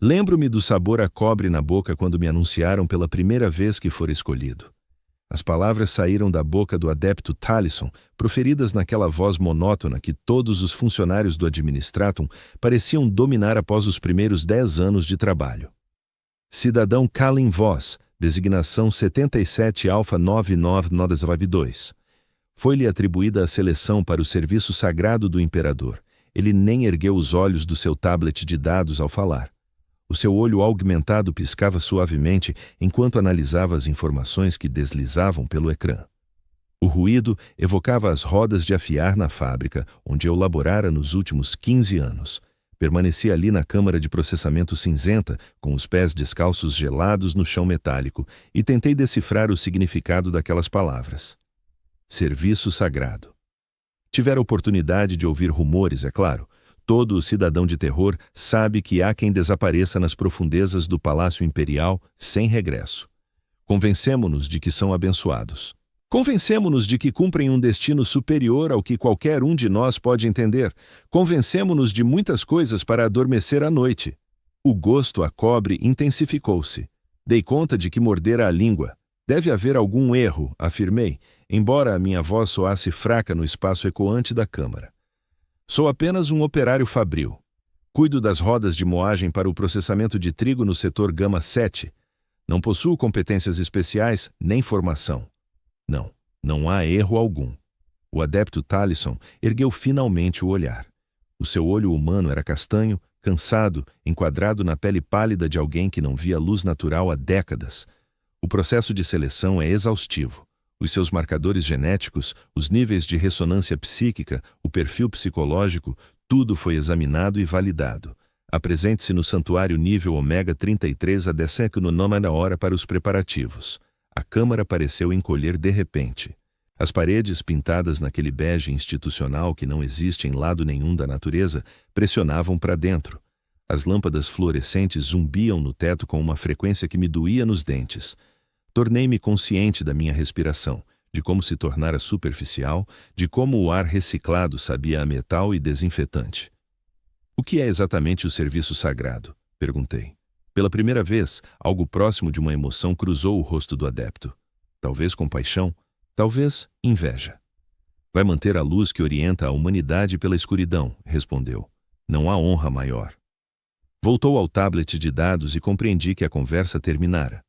Lembro-me do sabor a cobre na boca quando me anunciaram pela primeira vez que fora escolhido. As palavras saíram da boca do adepto Talisson, proferidas naquela voz monótona que todos os funcionários do Administratum pareciam dominar após os primeiros 10 anos de trabalho. Cidadão Kalin Voss, designação 77 Alfa 99992. Foi-lhe atribuída a seleção para o serviço sagrado do imperador. Ele nem ergueu os olhos do seu tablet de dados ao falar. O seu olho augmentado piscava suavemente enquanto analisava as informações que deslizavam pelo ecrã. O ruído evocava as rodas de afiar na fábrica, onde eu laborara nos últimos 15 anos. Permaneci ali na câmara de processamento cinzenta, com os pés descalços gelados no chão metálico, e tentei decifrar o significado daquelas palavras. Serviço sagrado. Tivera oportunidade de ouvir rumores, é claro. Todo o cidadão de terror sabe que há quem desapareça nas profundezas do Palácio Imperial sem regresso. Convencemo-nos de que são abençoados. Convencemo-nos de que cumprem um destino superior ao que qualquer um de nós pode entender. Convencemo-nos de muitas coisas para adormecer à noite. O gosto a cobre intensificou-se. Dei conta de que mordera a língua. Deve haver algum erro, afirmei, embora a minha voz soasse fraca no espaço ecoante da câmara. Sou apenas um operário fabril. Cuido das rodas de moagem para o processamento de trigo no setor Gama 7. Não possuo competências especiais nem formação. Não há erro algum. O adepto Talisson ergueu finalmente o olhar. O seu olho humano era castanho, cansado, enquadrado na pele pálida de alguém que não via luz natural há décadas. O processo de seleção é exaustivo. Os seus marcadores genéticos, os níveis de ressonância psíquica, o perfil psicológico, tudo foi examinado e validado. Apresente-se no santuário nível ômega 33 a 19 hora para os preparativos. A câmara pareceu encolher de repente. As paredes, pintadas naquele bege institucional que não existe em lado nenhum da natureza, pressionavam para dentro. As lâmpadas fluorescentes zumbiam no teto com uma frequência que me doía nos dentes. Tornei-me consciente da minha respiração, de como se tornara superficial, de como o ar reciclado sabia a metal e desinfetante. O que é exatamente o serviço sagrado? Perguntei. Pela primeira vez, algo próximo de uma emoção cruzou o rosto do adepto. Talvez compaixão, talvez inveja. Vai manter a luz que orienta a humanidade pela escuridão, respondeu. Não há honra maior. Voltou ao tablet de dados e compreendi que a conversa terminara.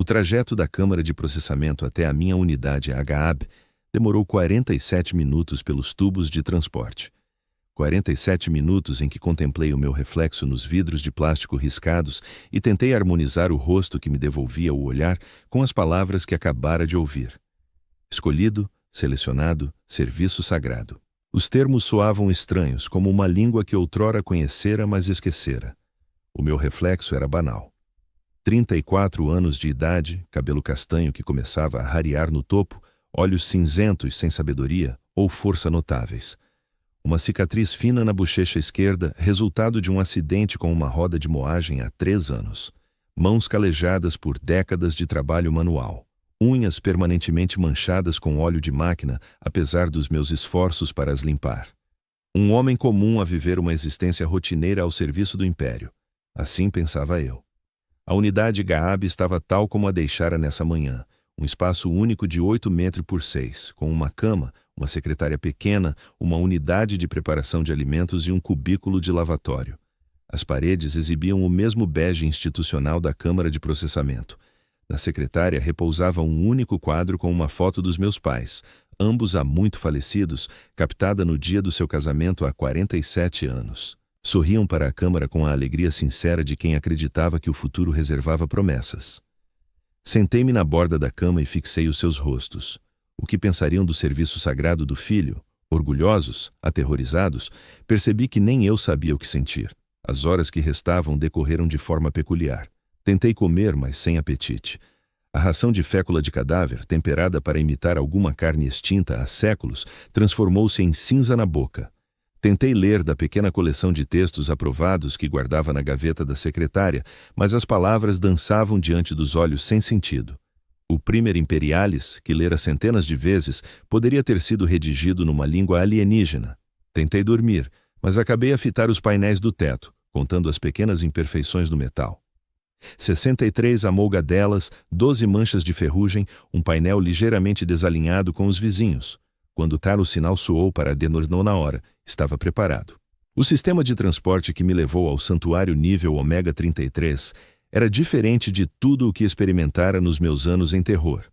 O trajeto da câmara de processamento até a minha unidade HAB demorou 47 minutos pelos tubos de transporte. 47 minutos em que contemplei o meu reflexo nos vidros de plástico riscados e tentei harmonizar o rosto que me devolvia o olhar com as palavras que acabara de ouvir. Escolhido, selecionado, serviço sagrado. Os termos soavam estranhos, como uma língua que outrora conhecera, mas esquecera. O meu reflexo era banal. 34 anos de idade, cabelo castanho que começava a rarear no topo, olhos cinzentos sem sabedoria ou força notáveis. Uma cicatriz fina na bochecha esquerda, resultado de um acidente com uma roda de moagem há 3 anos. Mãos calejadas por décadas de trabalho manual. Unhas permanentemente manchadas com óleo de máquina, apesar dos meus esforços para as limpar. Um homem comum a viver uma existência rotineira ao serviço do Império. Assim pensava eu. A unidade Gaab estava tal como a deixara nessa manhã, um espaço único de 8 metros por 6, com uma cama, uma secretária pequena, uma unidade de preparação de alimentos e um cubículo de lavatório. As paredes exibiam o mesmo bege institucional da câmara de processamento. Na secretária repousava um único quadro com uma foto dos meus pais, ambos há muito falecidos, captada no dia do seu casamento há 47 anos. Sorriam para a câmara com a alegria sincera de quem acreditava que o futuro reservava promessas. Sentei-me na borda da cama e fixei os seus rostos. O que pensariam do serviço sagrado do filho? Orgulhosos? Aterrorizados? Percebi que nem eu sabia o que sentir. As horas que restavam decorreram de forma peculiar. Tentei comer, mas sem apetite. A ração de fécula de cadáver, temperada para imitar alguma carne extinta há séculos, transformou-se em cinza na boca. Tentei ler da pequena coleção de textos aprovados que guardava na gaveta da secretária, mas as palavras dançavam diante dos olhos sem sentido. O Primer Imperialis, que lera centenas de vezes, poderia ter sido redigido numa língua alienígena. Tentei dormir, mas acabei a fitar os painéis do teto, contando as pequenas imperfeições do metal. 63 amolgadelas, 12 manchas de ferrugem, um painel ligeiramente desalinhado com os vizinhos. Quando tal o sinal soou para Adenor na hora, estava preparado. O sistema de transporte que me levou ao santuário nível Ômega 33 era diferente de tudo o que experimentara nos meus anos em terror.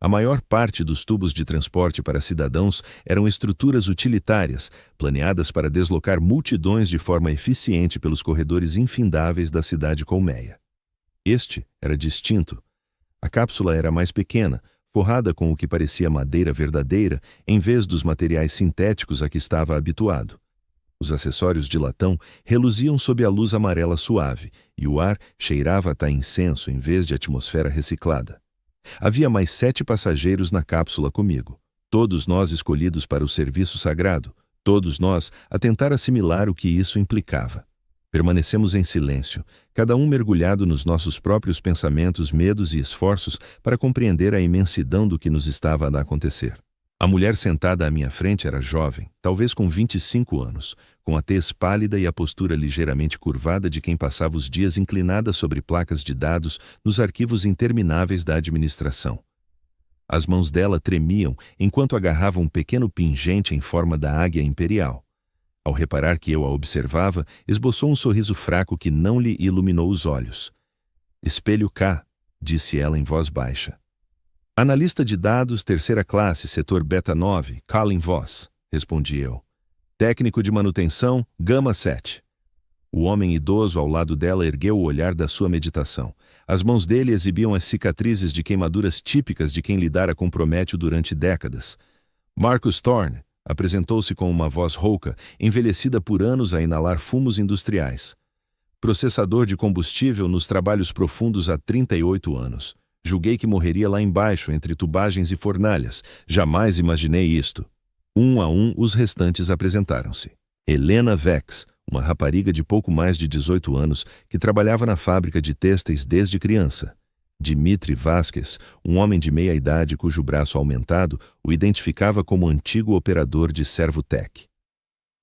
A maior parte dos tubos de transporte para cidadãos eram estruturas utilitárias, planeadas para deslocar multidões de forma eficiente pelos corredores infindáveis da cidade colmeia. Este era distinto. A cápsula era mais pequena, forrada com o que parecia madeira verdadeira, em vez dos materiais sintéticos a que estava habituado. Os acessórios de latão reluziam sob a luz amarela suave, e o ar cheirava a incenso em vez de atmosfera reciclada. Havia mais 7 passageiros na cápsula comigo, todos nós escolhidos para o serviço sagrado, todos nós a tentar assimilar o que isso implicava. Permanecemos em silêncio, cada um mergulhado nos nossos próprios pensamentos, medos e esforços para compreender a imensidão do que nos estava a acontecer. A mulher sentada à minha frente era jovem, talvez com 25 anos, com a tez pálida e a postura ligeiramente curvada de quem passava os dias inclinada sobre placas de dados nos arquivos intermináveis da administração. As mãos dela tremiam enquanto agarrava um pequeno pingente em forma da águia imperial. Ao reparar que eu a observava, esboçou um sorriso fraco que não lhe iluminou os olhos. "Espelho cá", disse ela em voz baixa. "Analista de dados, terceira classe, setor Beta 9, Colin Voss", respondi eu. "Técnico de manutenção, Gama 7. O homem idoso ao lado dela ergueu o olhar da sua meditação. As mãos dele exibiam as cicatrizes de queimaduras típicas de quem lidara com prométio durante décadas. Marcus Thorne apresentou-se com uma voz rouca, envelhecida por anos a inalar fumos industriais. Processador de combustível nos trabalhos profundos há 38 anos. Julguei que morreria lá embaixo, entre tubagens e fornalhas. Jamais imaginei isto. Um a um, os restantes apresentaram-se. Helena Vex, uma rapariga de pouco mais de 18 anos, que trabalhava na fábrica de têxteis desde criança. Dimitri Vasquez, um homem de meia idade cujo braço aumentado o identificava como antigo operador de Servotec.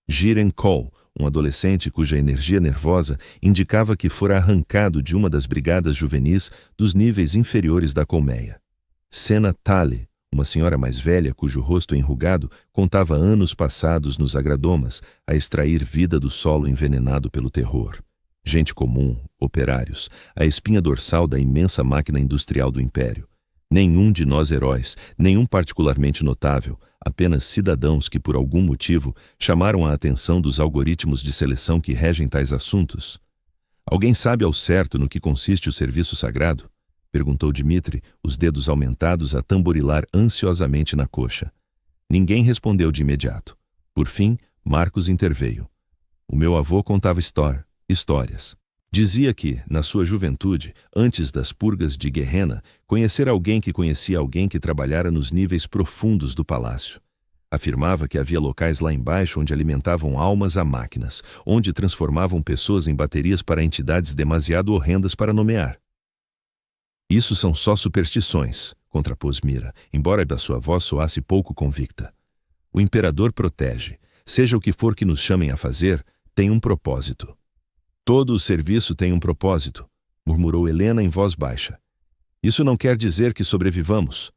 Jiren Cole, um adolescente cuja energia nervosa indicava que fora arrancado de uma das brigadas juvenis dos níveis inferiores da colmeia. Senna Talley, uma senhora mais velha cujo rosto enrugado contava anos passados nos agradomas a extrair vida do solo envenenado pelo terror. Gente comum, operários, a espinha dorsal da imensa máquina industrial do Império. Nenhum de nós heróis, nenhum particularmente notável, apenas cidadãos que por algum motivo chamaram a atenção dos algoritmos de seleção que regem tais assuntos. "Alguém sabe ao certo no que consiste o serviço sagrado?" perguntou Dimitri, os dedos aumentados a tamborilar ansiosamente na coxa. Ninguém respondeu de imediato. Por fim, Marcos interveio. "O meu avô contava histórias. Dizia que, na sua juventude, antes das purgas de Gehenna, conhecera alguém que conhecia alguém que trabalhara nos níveis profundos do palácio. Afirmava que havia locais lá embaixo onde alimentavam almas a máquinas, onde transformavam pessoas em baterias para entidades demasiado horrendas para nomear." "Isso são só superstições", contrapôs Mira, embora a sua voz soasse pouco convicta. "O imperador protege. Seja o que for que nos chamem a fazer, tem um propósito." "Todo o serviço tem um propósito", murmurou Helena em voz baixa. "Isso não quer dizer que sobrevivamos."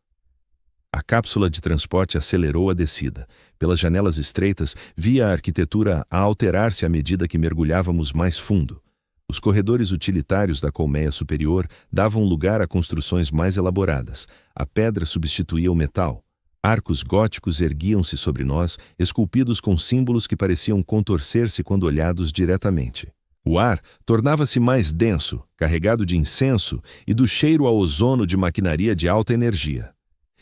A cápsula de transporte acelerou a descida. Pelas janelas estreitas, via a arquitetura a alterar-se à medida que mergulhávamos mais fundo. Os corredores utilitários da colmeia superior davam lugar a construções mais elaboradas. A pedra substituía o metal. Arcos góticos erguiam-se sobre nós, esculpidos com símbolos que pareciam contorcer-se quando olhados diretamente. O ar tornava-se mais denso, carregado de incenso e do cheiro a ozono de maquinaria de alta energia.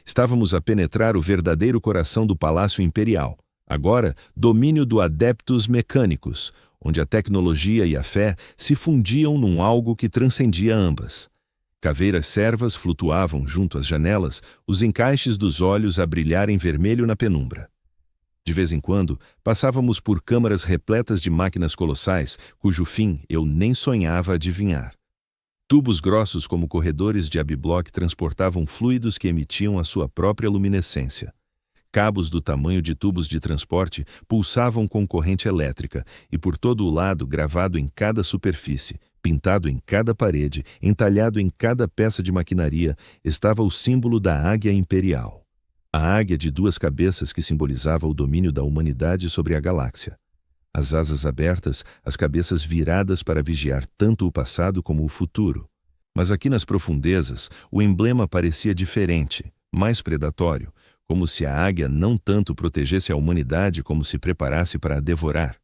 Estávamos a penetrar o verdadeiro coração do Palácio Imperial, agora domínio do Adeptus Mechanicus, onde a tecnologia e a fé se fundiam num algo que transcendia ambas. Caveiras servas flutuavam junto às janelas, os encaixes dos olhos a brilharem vermelho na penumbra. De vez em quando, passávamos por câmaras repletas de máquinas colossais, cujo fim eu nem sonhava adivinhar. Tubos grossos como corredores de Abiblock transportavam fluidos que emitiam a sua própria luminescência. Cabos do tamanho de tubos de transporte pulsavam com corrente elétrica, e por todo o lado, gravado em cada superfície, pintado em cada parede, entalhado em cada peça de maquinaria, estava o símbolo da águia imperial. A águia de duas cabeças que simbolizava o domínio da humanidade sobre a galáxia. As asas abertas, as cabeças viradas para vigiar tanto o passado como o futuro. Mas aqui nas profundezas, o emblema parecia diferente, mais predatório, como se a águia não tanto protegesse a humanidade como se preparasse para a devorar.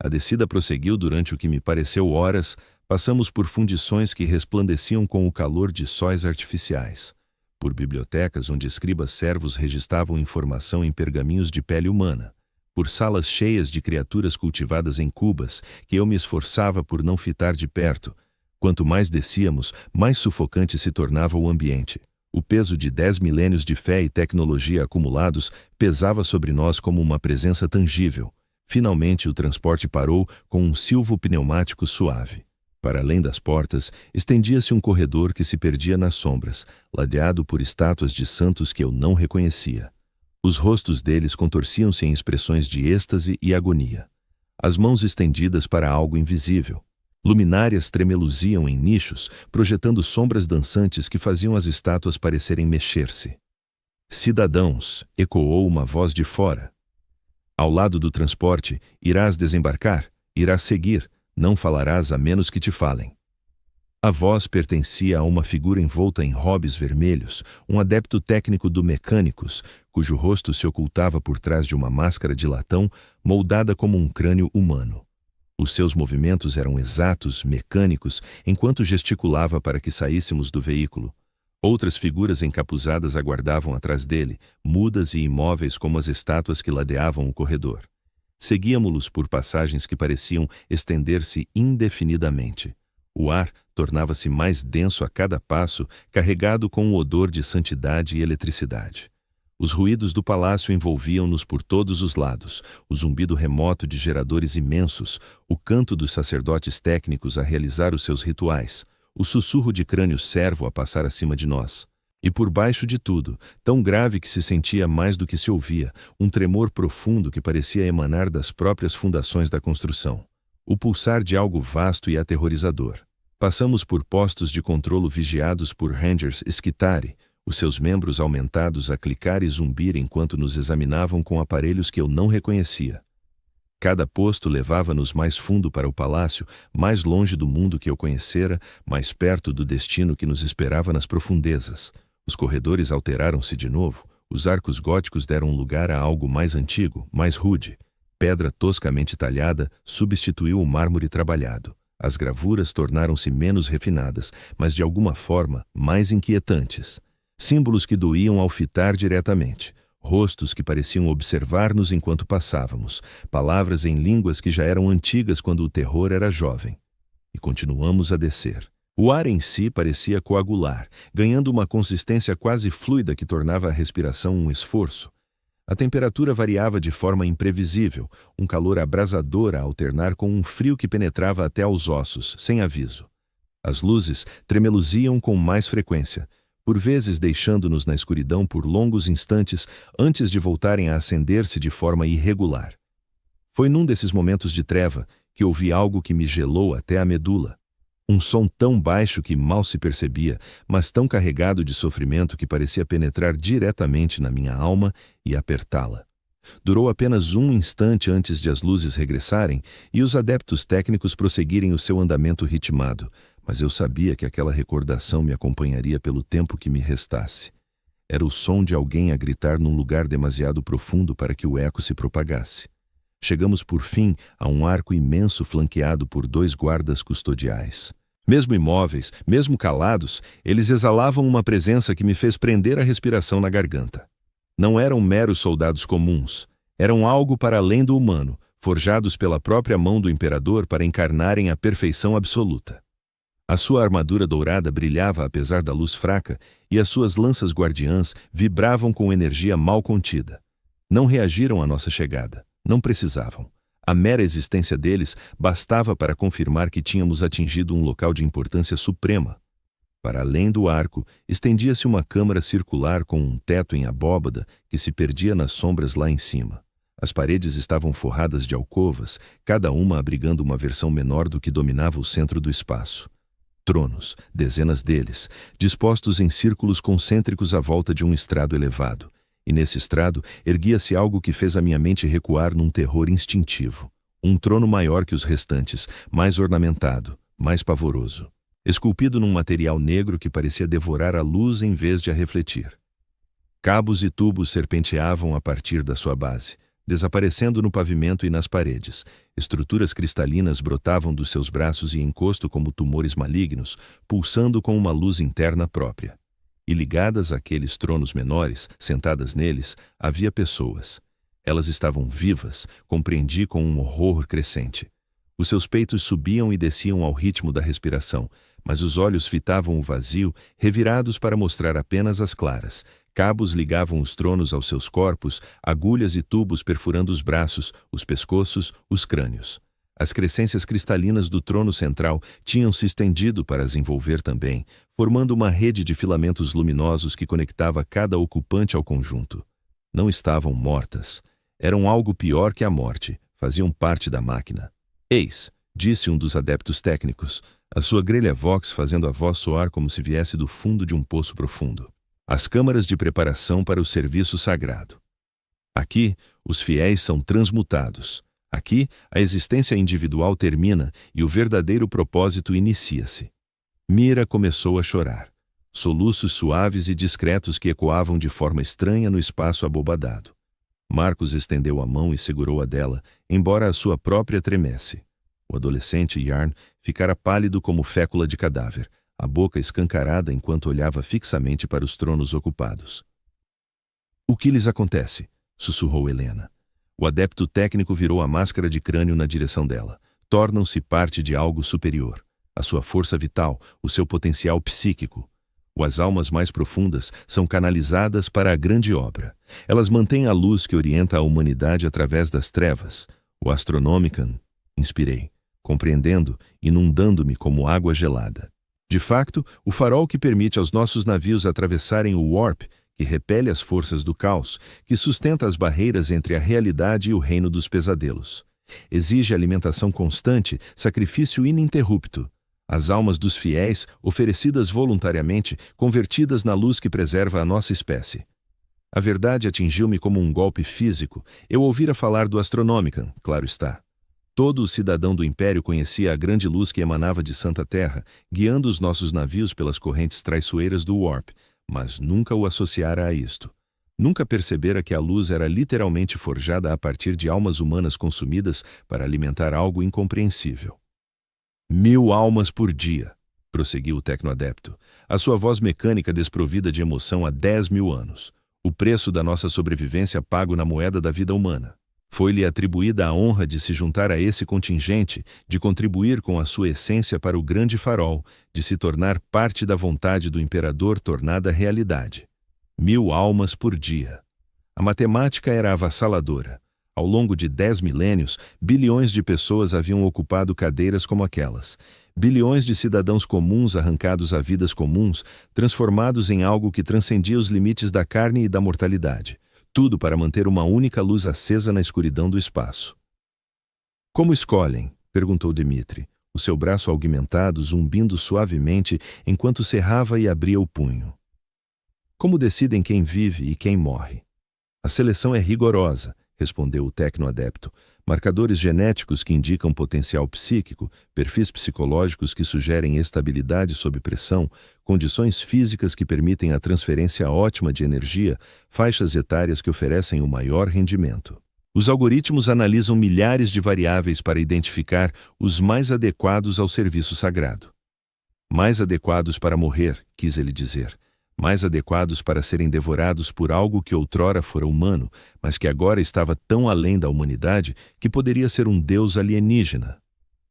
A descida prosseguiu durante o que me pareceu horas. Passamos por fundições que resplandeciam com o calor de sóis artificiais, por bibliotecas onde escribas servos registavam informação em pergaminhos de pele humana, por salas cheias de criaturas cultivadas em cubas, que eu me esforçava por não fitar de perto. Quanto mais descíamos, mais sufocante se tornava o ambiente. O peso de 10 milênios de fé e tecnologia acumulados pesava sobre nós como uma presença tangível. Finalmente o transporte parou com um silvo pneumático suave. Para além das portas, estendia-se um corredor que se perdia nas sombras, ladeado por estátuas de santos que eu não reconhecia. Os rostos deles contorciam-se em expressões de êxtase e agonia. As mãos estendidas para algo invisível. Luminárias tremeluziam em nichos, projetando sombras dançantes que faziam as estátuas parecerem mexer-se. Cidadãos, ecoou uma voz de fora. Ao lado do transporte, irás desembarcar, irás seguir, não falarás a menos que te falem. A voz pertencia a uma figura envolta em robes vermelhos, um adepto técnico do mecânicos, cujo rosto se ocultava por trás de uma máscara de latão moldada como um crânio humano. Os seus movimentos eram exatos, mecânicos, enquanto gesticulava para que saíssemos do veículo. Outras figuras encapuzadas aguardavam atrás dele, mudas e imóveis como as estátuas que ladeavam o corredor. Seguíamo-los por passagens que pareciam estender-se indefinidamente. O ar tornava-se mais denso a cada passo, carregado com um odor de santidade e eletricidade. Os ruídos do palácio envolviam-nos por todos os lados, o zumbido remoto de geradores imensos, o canto dos sacerdotes técnicos a realizar os seus rituais, o sussurro de crânio servo a passar acima de nós. E por baixo de tudo, tão grave que se sentia mais do que se ouvia, um tremor profundo que parecia emanar das próprias fundações da construção. O pulsar de algo vasto e aterrorizador. Passamos por postos de controlo vigiados por Rangers Skitarii, os seus membros aumentados a clicar e zumbir enquanto nos examinavam com aparelhos que eu não reconhecia. Cada posto levava-nos mais fundo para o palácio, mais longe do mundo que eu conhecera, mais perto do destino que nos esperava nas profundezas. Os corredores alteraram-se de novo, os arcos góticos deram lugar a algo mais antigo, mais rude. Pedra toscamente talhada substituiu o mármore trabalhado. As gravuras tornaram-se menos refinadas, mas de alguma forma mais inquietantes. Símbolos que doíam ao fitar diretamente. Rostos que pareciam observar-nos enquanto passávamos. Palavras em línguas que já eram antigas quando o terror era jovem. E continuamos a descer. O ar em si parecia coagular, ganhando uma consistência quase fluida que tornava a respiração um esforço. A temperatura variava de forma imprevisível, um calor abrasador a alternar com um frio que penetrava até aos ossos, sem aviso. As luzes tremeluziam com mais frequência, por vezes deixando-nos na escuridão por longos instantes antes de voltarem a acender-se de forma irregular. Foi num desses momentos de treva que ouvi algo que me gelou até a medula. Um som tão baixo que mal se percebia, mas tão carregado de sofrimento que parecia penetrar diretamente na minha alma e apertá-la. Durou apenas um instante antes de as luzes regressarem e os adeptos técnicos prosseguirem o seu andamento ritmado, mas eu sabia que aquela recordação me acompanharia pelo tempo que me restasse. Era o som de alguém a gritar num lugar demasiado profundo para que o eco se propagasse. Chegamos por fim a um arco imenso flanqueado por 2 guardas custodiais. Mesmo imóveis, mesmo calados, eles exalavam uma presença que me fez prender a respiração na garganta. Não eram meros soldados comuns, eram algo para além do humano, forjados pela própria mão do imperador para encarnarem a perfeição absoluta. A sua armadura dourada brilhava apesar da luz fraca e as suas lanças guardiãs vibravam com energia mal contida. Não reagiram à nossa chegada, não precisavam. A mera existência deles bastava para confirmar que tínhamos atingido um local de importância suprema. Para além do arco, estendia-se uma câmara circular com um teto em abóbada que se perdia nas sombras lá em cima. As paredes estavam forradas de alcovas, cada uma abrigando uma versão menor do que dominava o centro do espaço. Tronos, dezenas deles, dispostos em círculos concêntricos à volta de um estrado elevado. E nesse estrado erguia-se algo que fez a minha mente recuar num terror instintivo. Um trono maior que os restantes, mais ornamentado, mais pavoroso. Esculpido num material negro que parecia devorar a luz em vez de a refletir. Cabos e tubos serpenteavam a partir da sua base, desaparecendo no pavimento e nas paredes. Estruturas cristalinas brotavam dos seus braços e encosto como tumores malignos, pulsando com uma luz interna própria. E ligadas àqueles tronos menores, sentadas neles, havia pessoas. Elas estavam vivas, compreendi com um horror crescente. Os seus peitos subiam e desciam ao ritmo da respiração, mas os olhos fitavam o vazio, revirados para mostrar apenas as claras. Cabos ligavam os tronos aos seus corpos, agulhas e tubos perfurando os braços, os pescoços, os crânios. As crescências cristalinas do trono central tinham se estendido para as envolver também, formando uma rede de filamentos luminosos que conectava cada ocupante ao conjunto. Não estavam mortas. Eram algo pior que a morte, faziam parte da máquina. Eis, disse um dos adeptos técnicos, a sua grelha vox fazendo a voz soar como se viesse do fundo de um poço profundo. As câmaras de preparação para o serviço sagrado. Aqui, os fiéis são transmutados. Aqui, a existência individual termina e o verdadeiro propósito inicia-se. Mira começou a chorar. Soluços suaves e discretos que ecoavam de forma estranha no espaço abobadado. Marcos estendeu a mão e segurou a dela, embora a sua própria tremesse. O adolescente Yarn ficara pálido como fécula de cadáver, a boca escancarada enquanto olhava fixamente para os tronos ocupados. "O que lhes acontece?" sussurrou Helena. O adepto técnico virou a máscara de crânio na direção dela. Tornam-se parte de algo superior. A sua força vital, o seu potencial psíquico. As almas mais profundas são canalizadas para a grande obra. Elas mantêm a luz que orienta a humanidade através das trevas. O Astronomican, inspirei, compreendendo, inundando-me como água gelada. De facto, o farol que permite aos nossos navios atravessarem o warp, que repele as forças do caos, que sustenta as barreiras entre a realidade e o reino dos pesadelos. Exige alimentação constante, sacrifício ininterrupto. As almas dos fiéis, oferecidas voluntariamente, convertidas na luz que preserva a nossa espécie. A verdade atingiu-me como um golpe físico. Eu ouvira falar do Astronomican, claro está. Todo o cidadão do Império conhecia a grande luz que emanava de Santa Terra, guiando os nossos navios pelas correntes traiçoeiras do Warp, mas nunca o associara a isto. Nunca percebera que a luz era literalmente forjada a partir de almas humanas consumidas para alimentar algo incompreensível. 1000 almas por dia, prosseguiu o tecnoadepto, a sua voz mecânica desprovida de emoção há 10.000 anos. O preço da nossa sobrevivência pago na moeda da vida humana. Foi-lhe atribuída a honra de se juntar a esse contingente, de contribuir com a sua essência para o grande farol, de se tornar parte da vontade do imperador tornada realidade. 1000 almas por dia. A matemática era avassaladora. Ao longo de 10 milênios, bilhões de pessoas haviam ocupado cadeiras como aquelas. Bilhões de cidadãos comuns arrancados a vidas comuns, transformados em algo que transcendia os limites da carne e da mortalidade. Tudo para manter uma única luz acesa na escuridão do espaço. "Como escolhem?" perguntou Dmitri, o seu braço augmentado zumbindo suavemente enquanto cerrava e abria o punho. "Como decidem quem vive e quem morre?" "A seleção é rigorosa", respondeu o tecnoadepto. "Marcadores genéticos que indicam potencial psíquico, perfis psicológicos que sugerem estabilidade sob pressão, condições físicas que permitem a transferência ótima de energia, faixas etárias que oferecem o maior rendimento. Os algoritmos analisam milhares de variáveis para identificar os mais adequados ao serviço sagrado. Mais adequados para morrer, quis ele dizer. Mais adequados para serem devorados por algo que outrora fora humano, mas que agora estava tão além da humanidade que poderia ser um deus alienígena.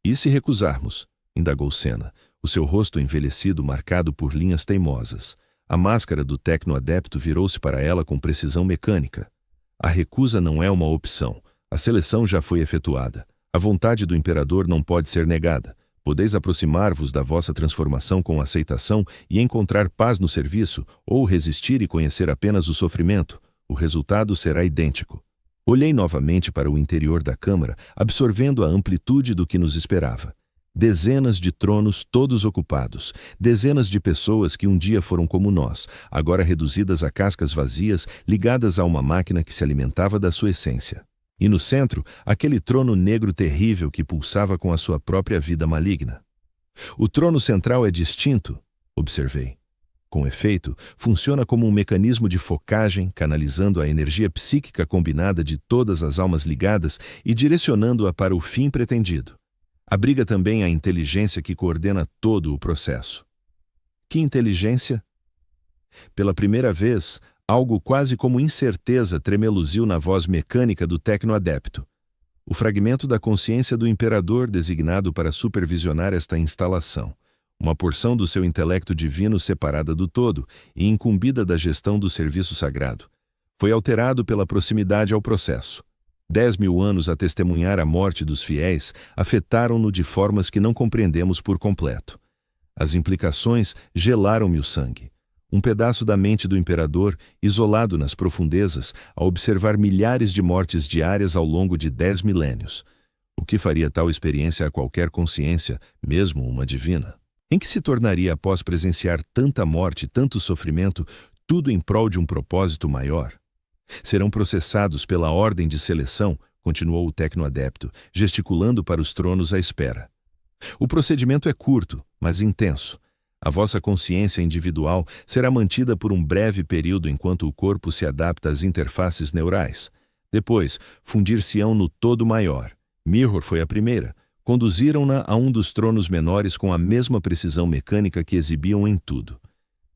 "E se recusarmos?" indagou Senna, o seu rosto envelhecido marcado por linhas teimosas. A máscara do tecnoadepto virou-se para ela com precisão mecânica. "A recusa não é uma opção. A seleção já foi efetuada. A vontade do imperador não pode ser negada. Podeis aproximar-vos da vossa transformação com aceitação e encontrar paz no serviço, ou resistir e conhecer apenas o sofrimento. O resultado será idêntico. Olhei novamente para o interior da câmara, absorvendo a amplitude do que nos esperava. Dezenas de tronos todos ocupados, dezenas de pessoas que um dia foram como nós, agora reduzidas a cascas vazias, ligadas a uma máquina que se alimentava da sua essência. E no centro, aquele trono negro terrível que pulsava com a sua própria vida maligna. O trono central é distinto, observei. Com efeito, funciona como um mecanismo de focagem, canalizando a energia psíquica combinada de todas as almas ligadas e direcionando-a para o fim pretendido. Abriga também a inteligência que coordena todo o processo. Que inteligência? Pela primeira vez, algo quase como incerteza tremeluziu na voz mecânica do tecnoadepto. O fragmento da consciência do imperador designado para supervisionar esta instalação. Uma porção do seu intelecto divino separada do todo e incumbida da gestão do serviço sagrado. Foi alterado pela proximidade ao processo. 10.000 anos a testemunhar a morte dos fiéis afetaram-no de formas que não compreendemos por completo. As implicações gelaram-me o sangue. Um pedaço da mente do imperador, isolado nas profundezas, a observar milhares de mortes diárias ao longo de 10 milênios. O que faria tal experiência a qualquer consciência, mesmo uma divina? Em que se tornaria após presenciar tanta morte, tanto sofrimento, tudo em prol de um propósito maior? Serão processados pela ordem de seleção, continuou o tecnoadepto, gesticulando para os tronos à espera. O procedimento é curto, mas intenso. A vossa consciência individual será mantida por um breve período enquanto o corpo se adapta às interfaces neurais. Depois, fundir-se-ão no todo maior. Mirror foi a primeira. Conduziram-na a um dos tronos menores com a mesma precisão mecânica que exibiam em tudo.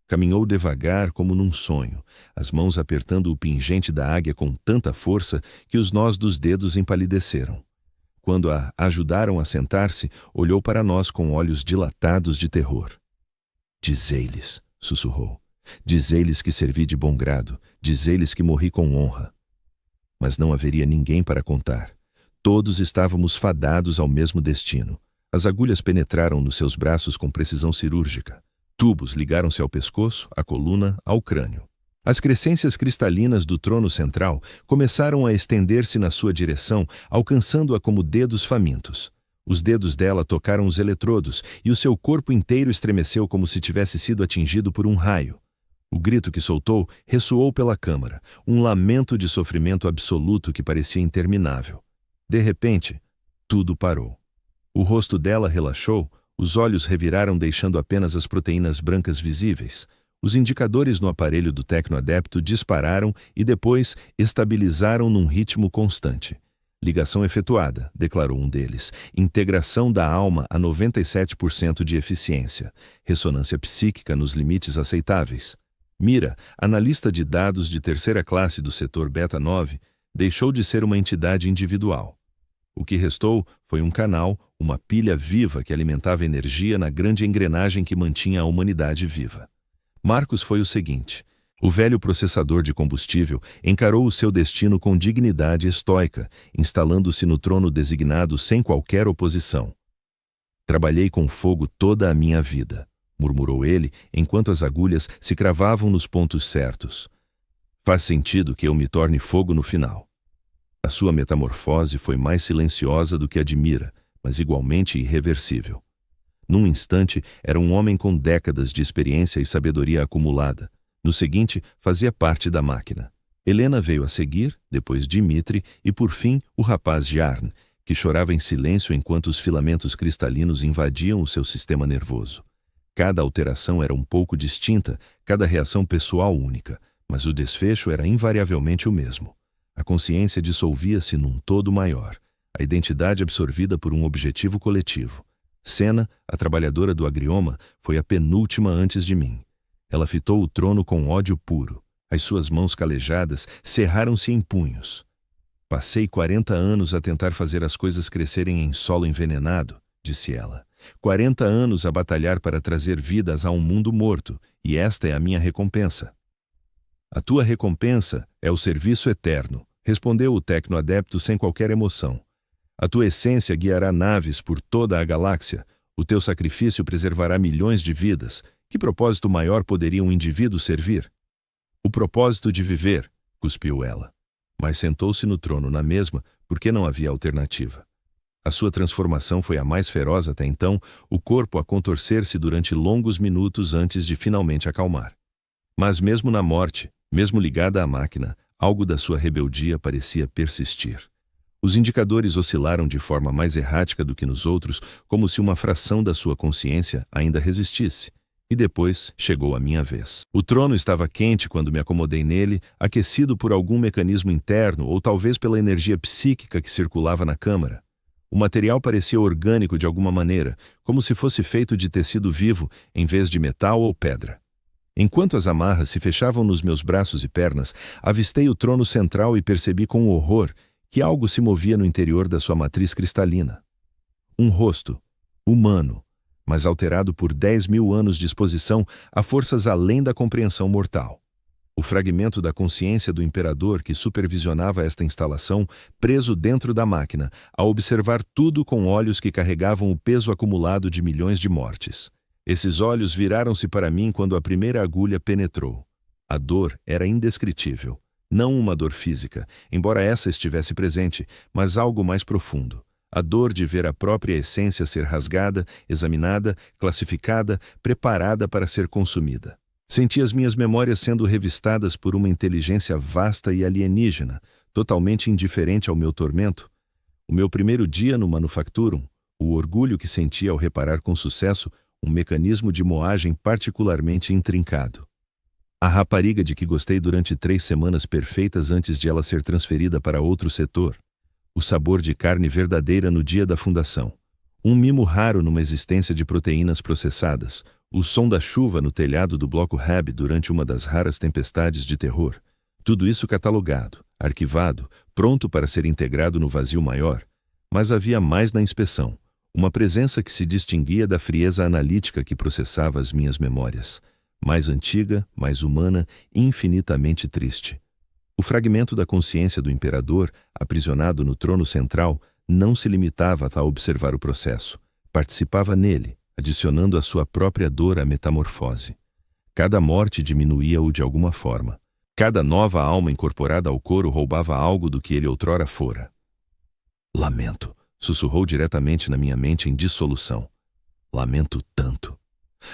Caminhou devagar como num sonho, as mãos apertando o pingente da águia com tanta força que os nós dos dedos empalideceram. Quando a ajudaram a sentar-se, olhou para nós com olhos dilatados de terror. Dizei-lhes, sussurrou, dizei-lhes que servi de bom grado, dizei-lhes que morri com honra. Mas não haveria ninguém para contar. Todos estávamos fadados ao mesmo destino. As agulhas penetraram nos seus braços com precisão cirúrgica. Tubos ligaram-se ao pescoço, à coluna, ao crânio. As crescências cristalinas do trono central começaram a estender-se na sua direção, alcançando-a como dedos famintos. Os dedos dela tocaram os eletrodos e o seu corpo inteiro estremeceu como se tivesse sido atingido por um raio. O grito que soltou ressoou pela câmara, um lamento de sofrimento absoluto que parecia interminável. De repente, tudo parou. O rosto dela relaxou, os olhos reviraram deixando apenas as proteínas brancas visíveis. Os indicadores no aparelho do tecnoadepto dispararam e depois estabilizaram num ritmo constante. Ligação efetuada, declarou um deles. Integração da alma a 97% de eficiência. Ressonância psíquica nos limites aceitáveis. Mira, analista de dados de terceira classe do setor Beta 9, deixou de ser uma entidade individual. O que restou foi um canal, uma pilha viva que alimentava energia na grande engrenagem que mantinha a humanidade viva. Marcos foi o seguinte. O velho processador de combustível encarou o seu destino com dignidade estoica, instalando-se no trono designado sem qualquer oposição. Trabalhei com fogo toda a minha vida, murmurou ele, enquanto as agulhas se cravavam nos pontos certos. Faz sentido que eu me torne fogo no final. A sua metamorfose foi mais silenciosa do que a de Mira, mas igualmente irreversível. Num instante, era um homem com décadas de experiência e sabedoria acumulada. No seguinte, fazia parte da máquina. Helena veio a seguir, depois Dimitri e, por fim, o rapaz Jarn, que chorava em silêncio enquanto os filamentos cristalinos invadiam o seu sistema nervoso. Cada alteração era um pouco distinta, cada reação pessoal única, mas o desfecho era invariavelmente o mesmo. A consciência dissolvia-se num todo maior, a identidade absorvida por um objetivo coletivo. Sena, a trabalhadora do agrioma, foi a penúltima antes de mim. Ela fitou o trono com ódio puro. As suas mãos calejadas cerraram-se em punhos. Passei 40 anos a tentar fazer as coisas crescerem em solo envenenado, disse ela. 40 anos a batalhar para trazer vidas a um mundo morto, e esta é a minha recompensa. A tua recompensa é o serviço eterno, respondeu o tecnoadepto sem qualquer emoção. A tua essência guiará naves por toda a galáxia, O teu sacrifício preservará milhões de vidas. Que propósito maior poderia um indivíduo servir? O propósito de viver, cuspiu ela. Mas sentou-se no trono na mesma, porque não havia alternativa. A sua transformação foi a mais feroz até então, o corpo a contorcer-se durante longos minutos antes de finalmente acalmar. Mas mesmo na morte, mesmo ligada à máquina, algo da sua rebeldia parecia persistir. Os indicadores oscilaram de forma mais errática do que nos outros, como se uma fração da sua consciência ainda resistisse. E depois chegou a minha vez. O trono estava quente quando me acomodei nele, aquecido por algum mecanismo interno ou talvez pela energia psíquica que circulava na câmara. O material parecia orgânico de alguma maneira, como se fosse feito de tecido vivo em vez de metal ou pedra. Enquanto as amarras se fechavam nos meus braços e pernas, avistei o trono central e percebi com horror que algo se movia no interior da sua matriz cristalina. Um rosto, humano, mas alterado por 10.000 anos de exposição a forças além da compreensão mortal. O fragmento da consciência do imperador que supervisionava esta instalação, preso dentro da máquina, a observar tudo com olhos que carregavam o peso acumulado de milhões de mortes. Esses olhos viraram-se para mim quando a primeira agulha penetrou. A dor era indescritível. Não uma dor física, embora essa estivesse presente, mas algo mais profundo. A dor de ver a própria essência ser rasgada, examinada, classificada, preparada para ser consumida. Senti as minhas memórias sendo revistadas por uma inteligência vasta e alienígena, totalmente indiferente ao meu tormento. O meu primeiro dia no Manufacturum, o orgulho que senti ao reparar com sucesso um mecanismo de moagem particularmente intrincado. A rapariga de que gostei durante 3 semanas perfeitas antes de ela ser transferida para outro setor. O sabor de carne verdadeira no dia da fundação. Um mimo raro numa existência de proteínas processadas. O som da chuva no telhado do bloco Hab durante uma das raras tempestades de terror. Tudo isso catalogado, arquivado, pronto para ser integrado no vazio maior. Mas havia mais na inspeção. Uma presença que se distinguia da frieza analítica que processava as minhas memórias. Mais antiga, mais humana, infinitamente triste. O fragmento da consciência do imperador, aprisionado no trono central, não se limitava a observar o processo. Participava nele, adicionando a sua própria dor à metamorfose. Cada morte diminuía-o de alguma forma. Cada nova alma incorporada ao coro roubava algo do que ele outrora fora. Lamento, sussurrou diretamente na minha mente em dissolução. Lamento tanto.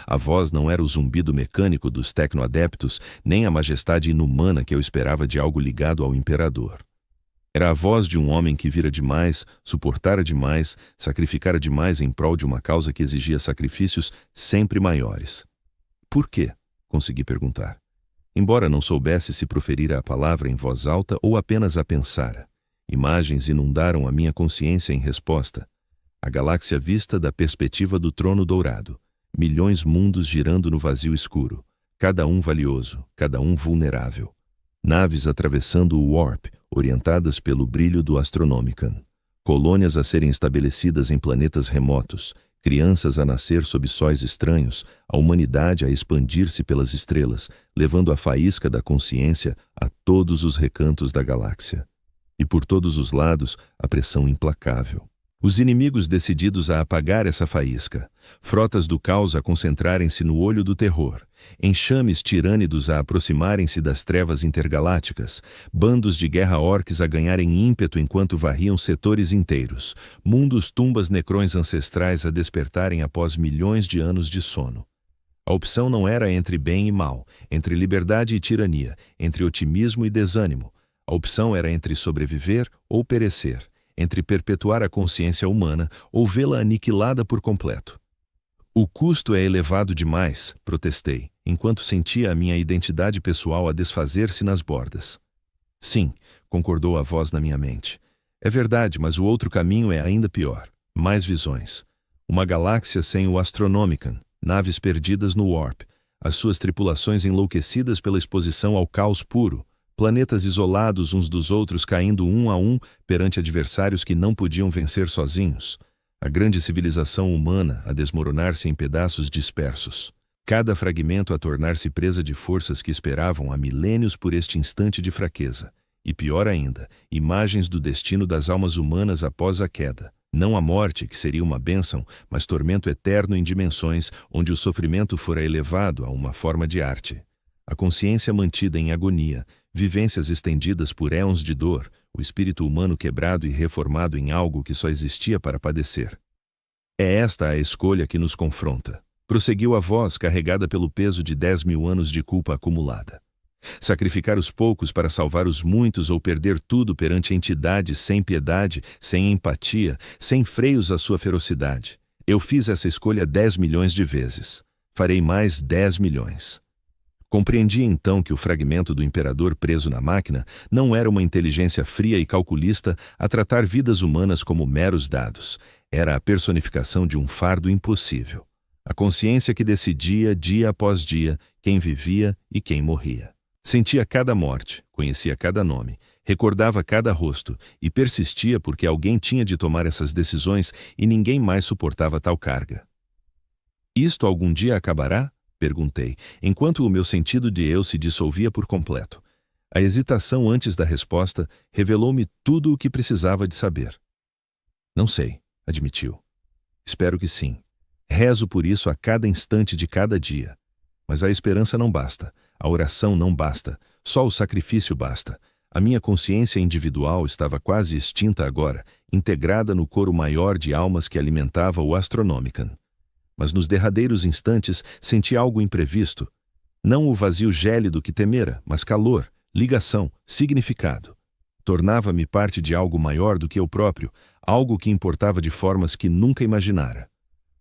A voz não era o zumbido mecânico dos tecnoadeptos, nem a majestade inumana que eu esperava de algo ligado ao imperador. Era a voz de um homem que vira demais, suportara demais, sacrificara demais em prol de uma causa que exigia sacrifícios sempre maiores. Por quê? Consegui perguntar. Embora não soubesse se proferira a palavra em voz alta ou apenas a pensara. Imagens inundaram a minha consciência em resposta. A galáxia vista da perspectiva do trono dourado. Milhões mundos girando no vazio escuro, cada um valioso, cada um vulnerável. Naves atravessando o Warp, orientadas pelo brilho do Astronomican. Colônias a serem estabelecidas em planetas remotos, crianças a nascer sob sóis estranhos, a humanidade a expandir-se pelas estrelas, levando a faísca da consciência a todos os recantos da galáxia. E por todos os lados, a pressão implacável. Os inimigos decididos a apagar essa faísca, frotas do caos a concentrarem-se no olho do terror, enxames tirânidos a aproximarem-se das trevas intergalácticas, bandos de guerra-orques a ganharem ímpeto enquanto varriam setores inteiros, mundos tumbas necrões ancestrais a despertarem após milhões de anos de sono. A opção não era entre bem e mal, entre liberdade e tirania, entre otimismo e desânimo. A opção era entre sobreviver ou perecer. Entre perpetuar a consciência humana ou vê-la aniquilada por completo. O custo é elevado demais, protestei, enquanto sentia a minha identidade pessoal a desfazer-se nas bordas. Sim, concordou a voz na minha mente. É verdade, mas o outro caminho é ainda pior. Mais visões. Uma galáxia sem o Astronomican, naves perdidas no Warp, as suas tripulações enlouquecidas pela exposição ao caos puro, planetas isolados uns dos outros caindo um a um perante adversários que não podiam vencer sozinhos. A grande civilização humana a desmoronar-se em pedaços dispersos. Cada fragmento a tornar-se presa de forças que esperavam há milênios por este instante de fraqueza. E pior ainda, imagens do destino das almas humanas após a queda. Não a morte, que seria uma bênção, mas tormento eterno em dimensões onde o sofrimento fora elevado a uma forma de arte. A consciência mantida em agonia, vivências estendidas por éons de dor, o espírito humano quebrado e reformado em algo que só existia para padecer. É esta a escolha que nos confronta. Prosseguiu a voz carregada pelo peso de 10.000 anos de culpa acumulada. Sacrificar os poucos para salvar os muitos ou perder tudo perante entidades sem piedade, sem empatia, sem freios à sua ferocidade. Eu fiz essa escolha 10 milhões de vezes. Farei mais 10 milhões. Compreendi então que o fragmento do imperador preso na máquina não era uma inteligência fria e calculista a tratar vidas humanas como meros dados. Era a personificação de um fardo impossível. A consciência que decidia, dia após dia, quem vivia e quem morria. Sentia cada morte, conhecia cada nome, recordava cada rosto e persistia porque alguém tinha de tomar essas decisões e ninguém mais suportava tal carga. Isto algum dia acabará? Perguntei, enquanto o meu sentido de eu se dissolvia por completo. A hesitação antes da resposta revelou-me tudo o que precisava de saber. Não sei, admitiu. Espero que sim. Rezo por isso a cada instante de cada dia. Mas a esperança não basta, a oração não basta, só o sacrifício basta. A minha consciência individual estava quase extinta agora, integrada no coro maior de almas que alimentava o Astronomican. Mas nos derradeiros instantes senti algo imprevisto. Não o vazio gélido que temera, mas calor, ligação, significado. Tornava-me parte de algo maior do que eu próprio, algo que importava de formas que nunca imaginara.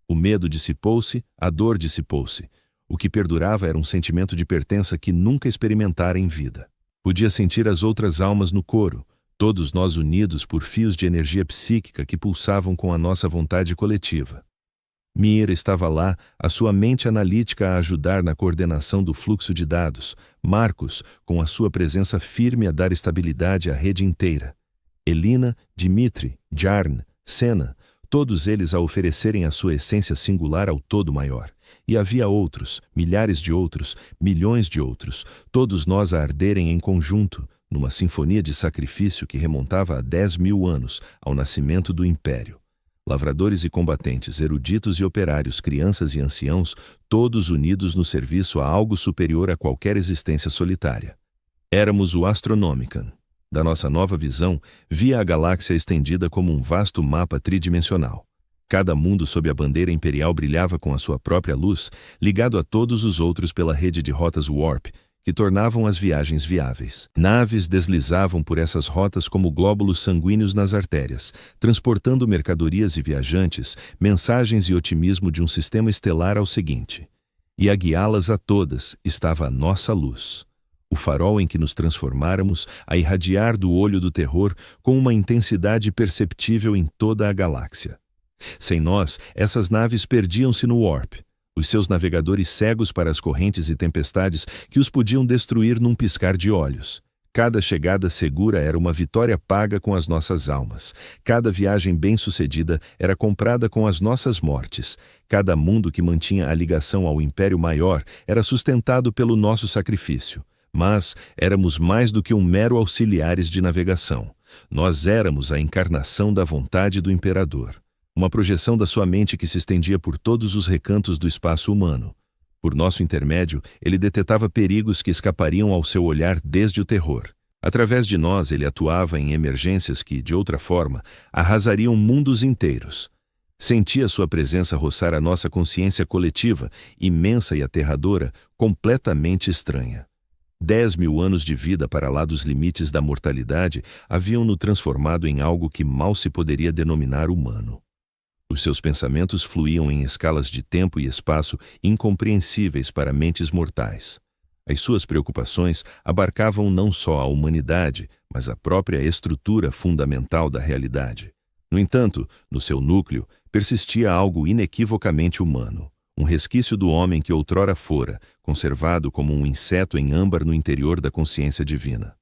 O medo dissipou-se, a dor dissipou-se. O que perdurava era um sentimento de pertença que nunca experimentara em vida. Podia sentir as outras almas no coro, todos nós unidos por fios de energia psíquica que pulsavam com a nossa vontade coletiva. Mira estava lá, a sua mente analítica a ajudar na coordenação do fluxo de dados. Marcos, com a sua presença firme a dar estabilidade à rede inteira. Elina, Dimitri, Jarn, Senna, todos eles a oferecerem a sua essência singular ao todo maior. E havia outros, milhares de outros, milhões de outros, todos nós a arderem em conjunto, numa sinfonia de sacrifício que remontava a 10.000 anos, ao nascimento do Império. Lavradores e combatentes, eruditos e operários, crianças e anciãos, todos unidos no serviço a algo superior a qualquer existência solitária. Éramos o Astronomican. Da nossa nova visão, via a galáxia estendida como um vasto mapa tridimensional. Cada mundo sob a bandeira imperial brilhava com a sua própria luz, ligado a todos os outros pela rede de rotas Warp, que tornavam as viagens viáveis. Naves deslizavam por essas rotas como glóbulos sanguíneos nas artérias, transportando mercadorias e viajantes, mensagens e otimismo de um sistema estelar ao seguinte. E a guiá-las a todas estava a nossa luz. O farol em que nos transformáramos a irradiar do olho do terror com uma intensidade perceptível em toda a galáxia. Sem nós, essas naves perdiam-se no Warp, os seus navegadores cegos para as correntes e tempestades que os podiam destruir num piscar de olhos. Cada chegada segura era uma vitória paga com as nossas almas. Cada viagem bem-sucedida era comprada com as nossas mortes. Cada mundo que mantinha a ligação ao Império Maior era sustentado pelo nosso sacrifício. Mas éramos mais do que um mero auxiliares de navegação. Nós éramos a encarnação da vontade do Imperador. Uma projeção da sua mente que se estendia por todos os recantos do espaço humano. Por nosso intermédio, ele detetava perigos que escapariam ao seu olhar desde o terror. Através de nós, ele atuava em emergências que, de outra forma, arrasariam mundos inteiros. Sentia sua presença roçar a nossa consciência coletiva, imensa e aterradora, completamente estranha. 10.000 anos de vida para lá dos limites da mortalidade haviam-no transformado em algo que mal se poderia denominar humano. Os seus pensamentos fluíam em escalas de tempo e espaço incompreensíveis para mentes mortais. As suas preocupações abarcavam não só a humanidade, mas a própria estrutura fundamental da realidade. No entanto, no seu núcleo, persistia algo inequivocamente humano, um resquício do homem que outrora fora, conservado como um inseto em âmbar no interior da consciência divina.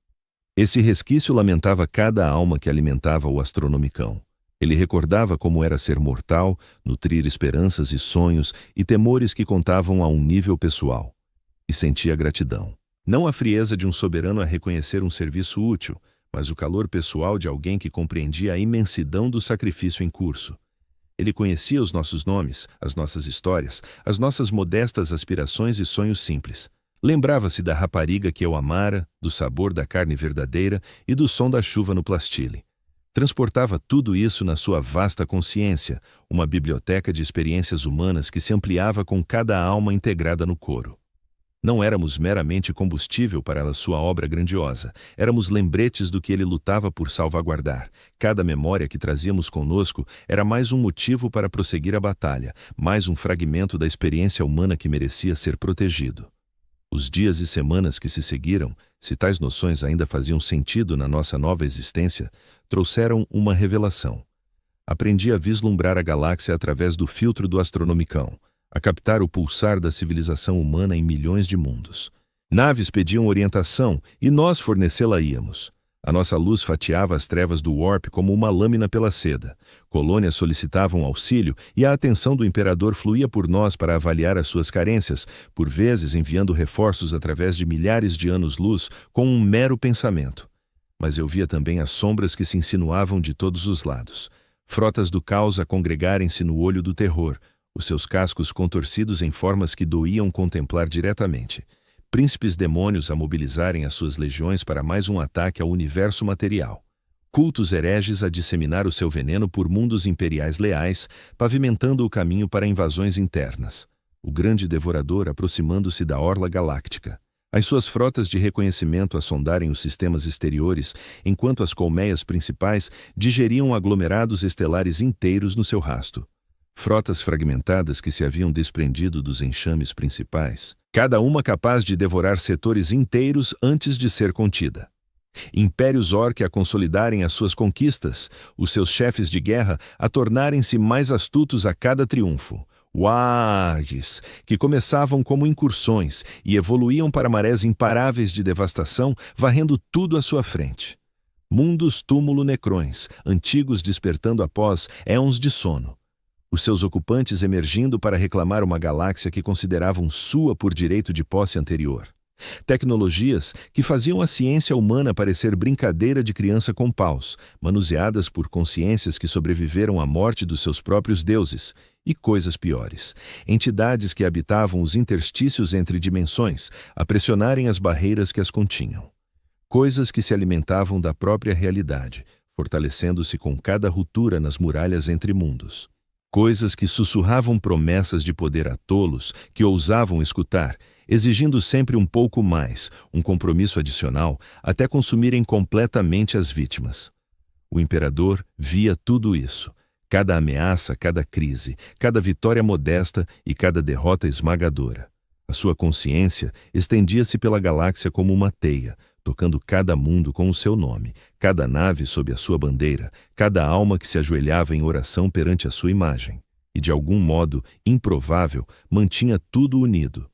Esse resquício lamentava cada alma que alimentava o Astronomicão. Ele recordava como era ser mortal, nutrir esperanças e sonhos e temores que contavam a um nível pessoal. E sentia gratidão. Não a frieza de um soberano a reconhecer um serviço útil, mas o calor pessoal de alguém que compreendia a imensidão do sacrifício em curso. Ele conhecia os nossos nomes, as nossas histórias, as nossas modestas aspirações e sonhos simples. Lembrava-se da rapariga que eu amara, do sabor da carne verdadeira e do som da chuva no plastile. Transportava tudo isso na sua vasta consciência, uma biblioteca de experiências humanas que se ampliava com cada alma integrada no coro. Não éramos meramente combustível para a sua obra grandiosa, éramos lembretes do que ele lutava por salvaguardar. Cada memória que trazíamos conosco era mais um motivo para prosseguir a batalha, mais um fragmento da experiência humana que merecia ser protegido. Os dias e semanas que se seguiram, se tais noções ainda faziam sentido na nossa nova existência, trouxeram uma revelação. Aprendi a vislumbrar a galáxia através do filtro do astronomicão, a captar o pulsar da civilização humana em milhões de mundos. Naves pediam orientação e nós fornecê-la-íamos. A nossa luz fatiava as trevas do Warp como uma lâmina pela seda. Colônias solicitavam auxílio e a atenção do imperador fluía por nós para avaliar as suas carências, por vezes enviando reforços através de milhares de anos-luz com um mero pensamento. Mas eu via também as sombras que se insinuavam de todos os lados. Frotas do caos a congregarem-se no olho do terror, os seus cascos contorcidos em formas que doíam contemplar diretamente. Príncipes demônios a mobilizarem as suas legiões para mais um ataque ao universo material. Cultos hereges a disseminar o seu veneno por mundos imperiais leais, pavimentando o caminho para invasões internas. O grande devorador aproximando-se da orla galáctica. As suas frotas de reconhecimento a sondarem os sistemas exteriores, enquanto as colmeias principais digeriam aglomerados estelares inteiros no seu rasto. Frotas fragmentadas que se haviam desprendido dos enxames principais, cada uma capaz de devorar setores inteiros antes de ser contida. Impérios orc a consolidarem as suas conquistas, os seus chefes de guerra a tornarem-se mais astutos a cada triunfo. Wargs, que começavam como incursões e evoluíam para marés imparáveis de devastação, varrendo tudo à sua frente. Mundos túmulo-necrões, antigos despertando após éons de sono. Os seus ocupantes emergindo para reclamar uma galáxia que consideravam sua por direito de posse anterior. Tecnologias que faziam a ciência humana parecer brincadeira de criança com paus, manuseadas por consciências que sobreviveram à morte dos seus próprios deuses, e coisas piores, entidades que habitavam os interstícios entre dimensões, a pressionarem as barreiras que as continham. Coisas que se alimentavam da própria realidade, fortalecendo-se com cada ruptura nas muralhas entre mundos. Coisas que sussurravam promessas de poder a tolos que ousavam escutar, exigindo sempre um pouco mais, um compromisso adicional, até consumirem completamente as vítimas. O imperador via tudo isso, cada ameaça, cada crise, cada vitória modesta e cada derrota esmagadora. A sua consciência estendia-se pela galáxia como uma teia, tocando cada mundo com o seu nome, cada nave sob a sua bandeira, cada alma que se ajoelhava em oração perante a sua imagem, e de algum modo improvável mantinha tudo unido.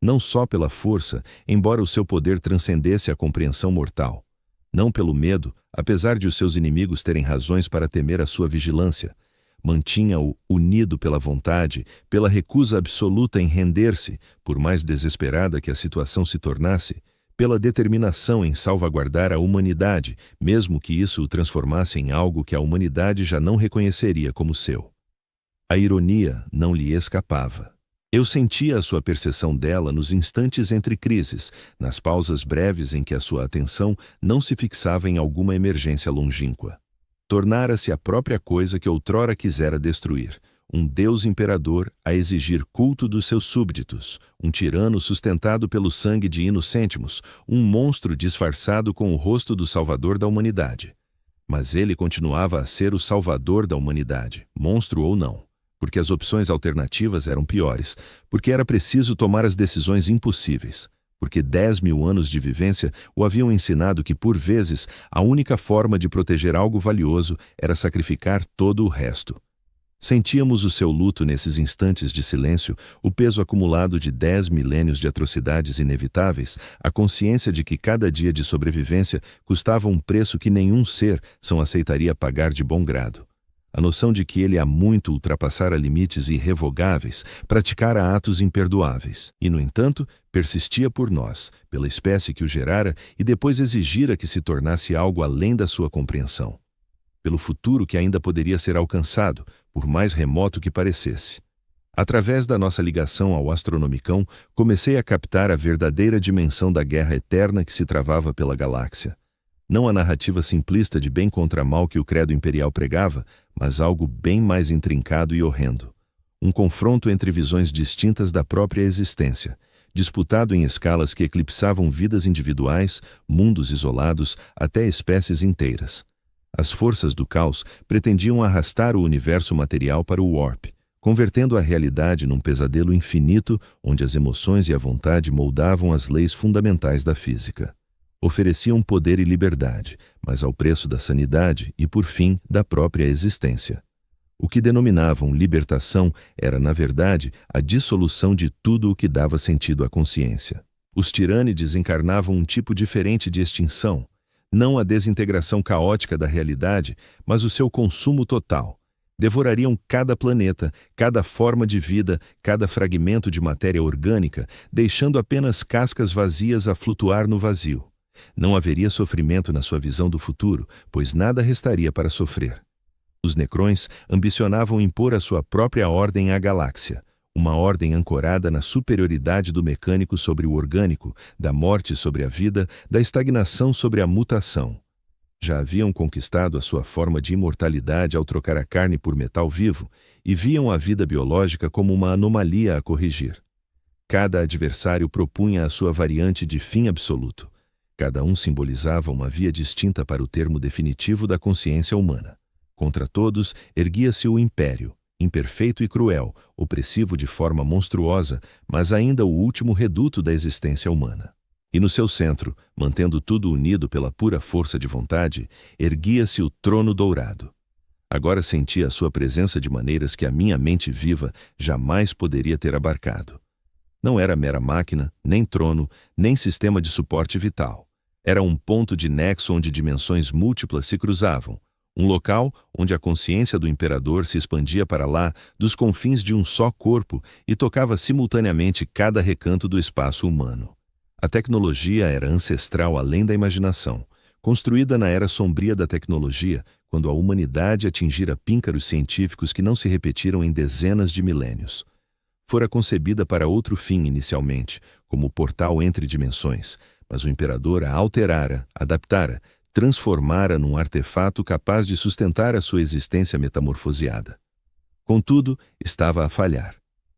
Não só pela força, embora o seu poder transcendesse a compreensão mortal. Não pelo medo, apesar de os seus inimigos terem razões para temer a sua vigilância. Mantinha-o unido pela vontade, pela recusa absoluta em render-se, por mais desesperada que a situação se tornasse, pela determinação em salvaguardar a humanidade, mesmo que isso o transformasse em algo que a humanidade já não reconheceria como seu. A ironia não lhe escapava. Eu sentia a sua percepção dela nos instantes entre crises, nas pausas breves em que a sua atenção não se fixava em alguma emergência longínqua. Tornara-se a própria coisa que outrora quisera destruir, um Deus imperador a exigir culto dos seus súbditos, um tirano sustentado pelo sangue de inocêntimos, um monstro disfarçado com o rosto do salvador da humanidade. Mas ele continuava a ser o salvador da humanidade, monstro ou não, porque as opções alternativas eram piores, porque era preciso tomar as decisões impossíveis, porque 10.000 anos de vivência o haviam ensinado que, por vezes, a única forma de proteger algo valioso era sacrificar todo o resto. Sentíamos o seu luto nesses instantes de silêncio, o peso acumulado de 10 milênios de atrocidades inevitáveis, a consciência de que cada dia de sobrevivência custava um preço que nenhum ser são aceitaria pagar de bom grado. A noção de que ele há muito ultrapassara limites irrevogáveis, praticara atos imperdoáveis, e, no entanto, persistia por nós, pela espécie que o gerara, e depois exigira que se tornasse algo além da sua compreensão. Pelo futuro que ainda poderia ser alcançado, por mais remoto que parecesse. Através da nossa ligação ao Astronomicão, comecei a captar a verdadeira dimensão da guerra eterna que se travava pela galáxia. Não a narrativa simplista de bem contra mal que o credo imperial pregava, mas algo bem mais intrincado e horrendo. Um confronto entre visões distintas da própria existência, disputado em escalas que eclipsavam vidas individuais, mundos isolados, até espécies inteiras. As forças do caos pretendiam arrastar o universo material para o warp, convertendo a realidade num pesadelo infinito onde as emoções e a vontade moldavam as leis fundamentais da física. Ofereciam poder e liberdade, mas ao preço da sanidade e, por fim, da própria existência. O que denominavam libertação era, na verdade, a dissolução de tudo o que dava sentido à consciência. Os tirânides encarnavam um tipo diferente de extinção, não a desintegração caótica da realidade, mas o seu consumo total. Devorariam cada planeta, cada forma de vida, cada fragmento de matéria orgânica, deixando apenas cascas vazias a flutuar no vazio. Não haveria sofrimento na sua visão do futuro, pois nada restaria para sofrer. Os necrões ambicionavam impor a sua própria ordem à galáxia, uma ordem ancorada na superioridade do mecânico sobre o orgânico, da morte sobre a vida, da estagnação sobre a mutação. Já haviam conquistado a sua forma de imortalidade ao trocar a carne por metal vivo e viam a vida biológica como uma anomalia a corrigir. Cada adversário propunha a sua variante de fim absoluto. Cada um simbolizava uma via distinta para o termo definitivo da consciência humana. Contra todos, erguia-se o império, imperfeito e cruel, opressivo de forma monstruosa, mas ainda o último reduto da existência humana. E no seu centro, mantendo tudo unido pela pura força de vontade, erguia-se o trono dourado. Agora sentia a sua presença de maneiras que a minha mente viva jamais poderia ter abarcado. Não era mera máquina, nem trono, nem sistema de suporte vital. Era um ponto de nexo onde dimensões múltiplas se cruzavam, um local onde a consciência do imperador se expandia para lá dos confins de um só corpo e tocava simultaneamente cada recanto do espaço humano. A tecnologia era ancestral além da imaginação, construída na era sombria da tecnologia, quando a humanidade atingira píncaros científicos que não se repetiram em dezenas de milênios. Fora concebida para outro fim inicialmente, como portal entre dimensões, mas o imperador a alterara, adaptara, transformara num artefato capaz de sustentar a sua existência metamorfoseada. Contudo, estava a falhar.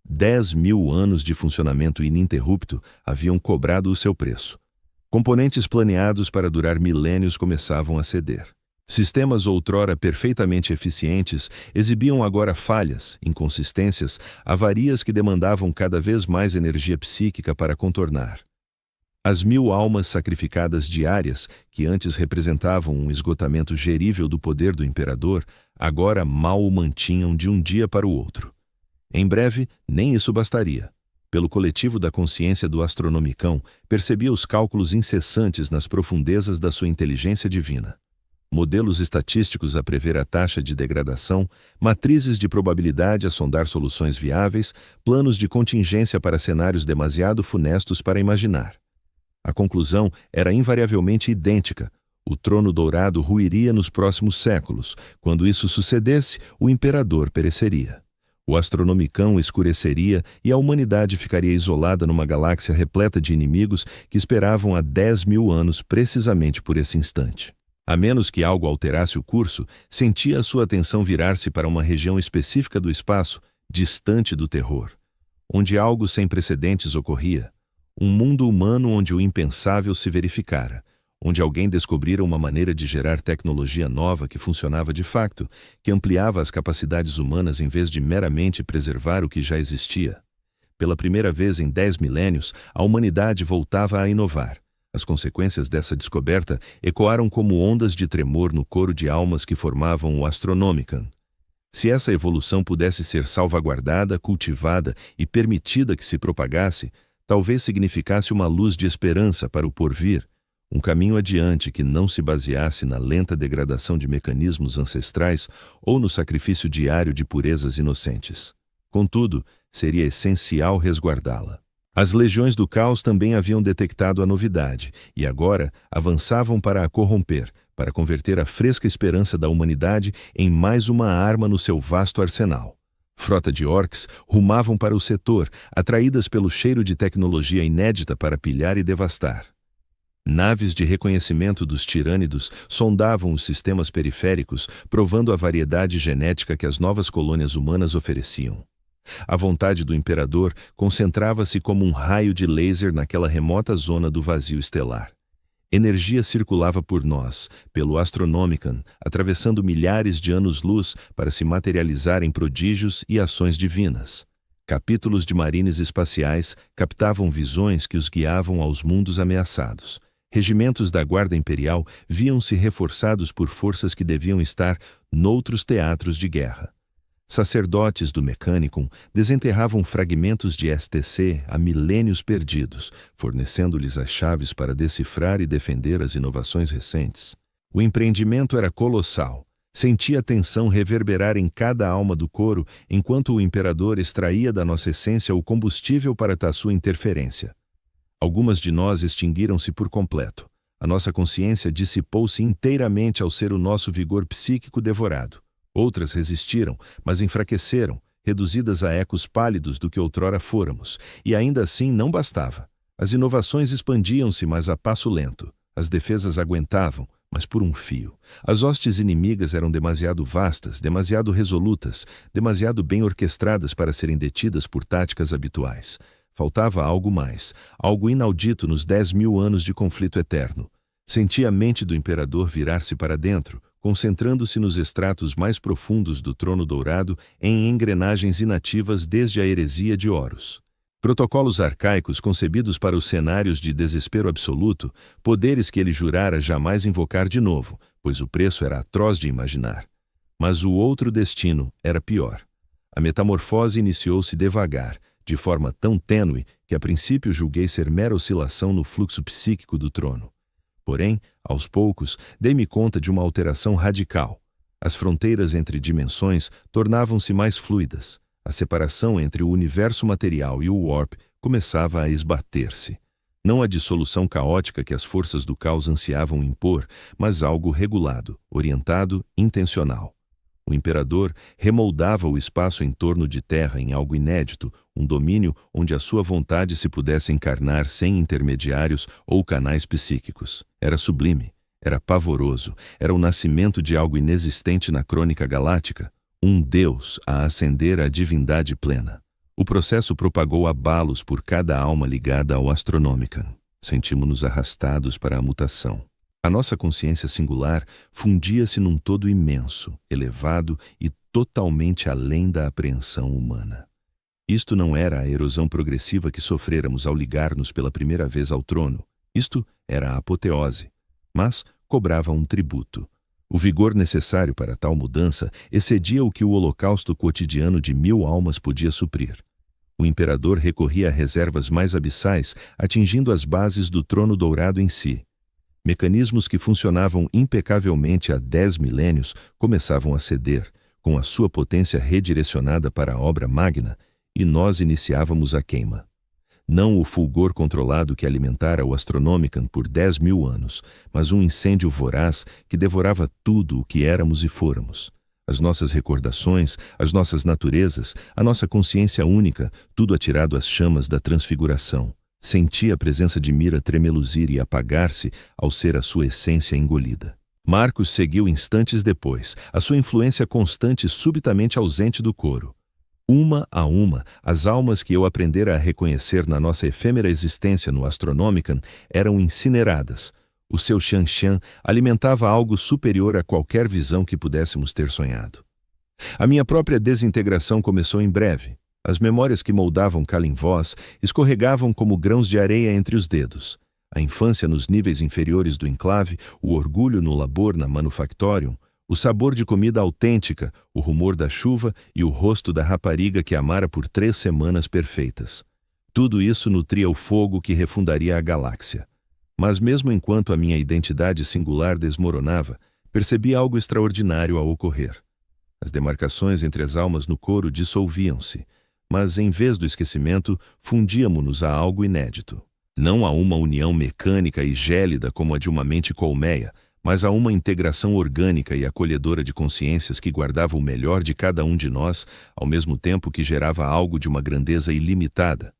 10.000 anos de funcionamento ininterrupto haviam cobrado o seu preço. Componentes planeados para durar milênios começavam a ceder. Sistemas outrora perfeitamente eficientes exibiam agora falhas, inconsistências, avarias que demandavam cada vez mais energia psíquica para contornar. As 1.000 almas sacrificadas diárias, que antes representavam um esgotamento gerível do poder do imperador, agora mal o mantinham de um dia para o outro. Em breve, nem isso bastaria. Pelo coletivo da consciência do Astronomicão, percebia os cálculos incessantes nas profundezas da sua inteligência divina. Modelos estatísticos a prever a taxa de degradação, matrizes de probabilidade a sondar soluções viáveis, planos de contingência para cenários demasiado funestos para imaginar. A conclusão era invariavelmente idêntica. O trono dourado ruiria nos próximos séculos. Quando isso sucedesse, o imperador pereceria. O Astronomicão escureceria e a humanidade ficaria isolada numa galáxia repleta de inimigos que esperavam há 10.000 anos precisamente por esse instante. A menos que algo alterasse o curso, sentia a sua atenção virar-se para uma região específica do espaço, distante do terror, onde algo sem precedentes ocorria. Um mundo humano onde o impensável se verificara, onde alguém descobrira uma maneira de gerar tecnologia nova que funcionava de facto, que ampliava as capacidades humanas em vez de meramente preservar o que já existia. Pela primeira vez em 10 milênios, a humanidade voltava a inovar. As consequências dessa descoberta ecoaram como ondas de tremor no coro de almas que formavam o Astronomicon. Se essa evolução pudesse ser salvaguardada, cultivada e permitida que se propagasse, talvez significasse uma luz de esperança para o porvir, Um caminho adiante que não se baseasse na lenta degradação de mecanismos ancestrais ou no sacrifício diário de purezas inocentes. Contudo, seria essencial resguardá-la. As legiões do caos também haviam detectado a novidade e agora avançavam para a corromper, para converter a fresca esperança da humanidade em mais uma arma no seu vasto arsenal. Frota de orcs rumavam para o setor, atraídas pelo cheiro de tecnologia inédita para pilhar e devastar. Naves de reconhecimento dos tirânidos sondavam os sistemas periféricos, provando a variedade genética que as novas colônias humanas ofereciam. A vontade do imperador concentrava-se como um raio de laser naquela remota zona do vazio estelar. Energia circulava por nós, pelo Astronomican, atravessando milhares de anos-luz para se materializar em prodígios e ações divinas. Capítulos de marines espaciais captavam visões que os guiavam aos mundos ameaçados. Regimentos da Guarda Imperial viam-se reforçados por forças que deviam estar noutros teatros de guerra. Sacerdotes do Mechanicum desenterravam fragmentos de STC há milênios perdidos, fornecendo-lhes as chaves para decifrar e defender as inovações recentes. O empreendimento era colossal. Sentia a tensão reverberar em cada alma do coro, enquanto o imperador extraía da nossa essência o combustível para sua interferência. Algumas de nós extinguiram-se por completo. A nossa consciência dissipou-se inteiramente ao ser o nosso vigor psíquico devorado. Outras resistiram, mas enfraqueceram, reduzidas a ecos pálidos do que outrora fôramos, e ainda assim não bastava. As inovações expandiam-se, mas a passo lento. As defesas aguentavam, mas por um fio. As hostes inimigas eram demasiado vastas, demasiado resolutas, demasiado bem orquestradas para serem detidas por táticas habituais. Faltava algo mais, algo inaudito nos 10.000 anos de conflito eterno. Sentia a mente do imperador virar-se para dentro, concentrando-se nos estratos mais profundos do trono dourado em engrenagens inativas desde a heresia de Horus. Protocolos arcaicos concebidos para os cenários de desespero absoluto, poderes que ele jurara jamais invocar de novo, pois o preço era atroz de imaginar. Mas o outro destino era pior. A metamorfose iniciou-se devagar, de forma tão tênue que a princípio julguei ser mera oscilação no fluxo psíquico do trono. Porém, aos poucos, dei-me conta de uma alteração radical. As fronteiras entre dimensões tornavam-se mais fluidas. A separação entre o universo material e o Warp começava a esbater-se. Não a dissolução caótica que as forças do caos ansiavam impor, mas algo regulado, orientado, intencional. O imperador remoldava o espaço em torno de Terra em algo inédito, um domínio onde a sua vontade se pudesse encarnar sem intermediários ou canais psíquicos. Era sublime, era pavoroso, era o nascimento de algo inexistente na crônica galáctica, um Deus a ascender à divindade plena. O processo propagou abalos por cada alma ligada ao Astronomican. Sentimos-nos arrastados para a mutação. A nossa consciência singular fundia-se num todo imenso, elevado e totalmente além da apreensão humana. Isto não era a erosão progressiva que sofrêramos ao ligar-nos pela primeira vez ao trono. Isto era a apoteose, mas cobrava um tributo. O vigor necessário para tal mudança excedia o que o holocausto cotidiano de 1000 almas podia suprir. O imperador recorria a reservas mais abissais, atingindo as bases do trono dourado em si. Mecanismos que funcionavam impecavelmente há 10 milênios começavam a ceder, com a sua potência redirecionada para a obra magna, e nós iniciávamos a queima. Não o fulgor controlado que alimentara o Astronomican por 10.000 anos, mas um incêndio voraz que devorava tudo o que éramos e fôramos. As nossas recordações, as nossas naturezas, a nossa consciência única, tudo atirado às chamas da transfiguração. Sentia a presença de Mira tremeluzir e apagar-se ao ser a sua essência engolida. Marcos seguiu instantes depois, a sua influência constante subitamente ausente do coro. Uma a uma, as almas que eu aprendera a reconhecer na nossa efêmera existência no Astronomican eram incineradas. O seu Xian-Xian alimentava algo superior a qualquer visão que pudéssemos ter sonhado. A minha própria desintegração começou em breve. As memórias que moldavam Kalimvos escorregavam como grãos de areia entre os dedos. A infância nos níveis inferiores do enclave, o orgulho no labor na Manufactorium, o sabor de comida autêntica, o rumor da chuva e o rosto da rapariga que amara por 3 semanas perfeitas. Tudo isso nutria o fogo que refundaria a galáxia. Mas mesmo enquanto a minha identidade singular desmoronava, percebi algo extraordinário a ocorrer. As demarcações entre as almas no coro dissolviam-se, mas em vez do esquecimento, fundíamo-nos a algo inédito. Não a uma união mecânica e gélida como a de uma mente colmeia, mas a uma integração orgânica e acolhedora de consciências que guardava o melhor de cada um de nós, ao mesmo tempo que gerava algo de uma grandeza ilimitada.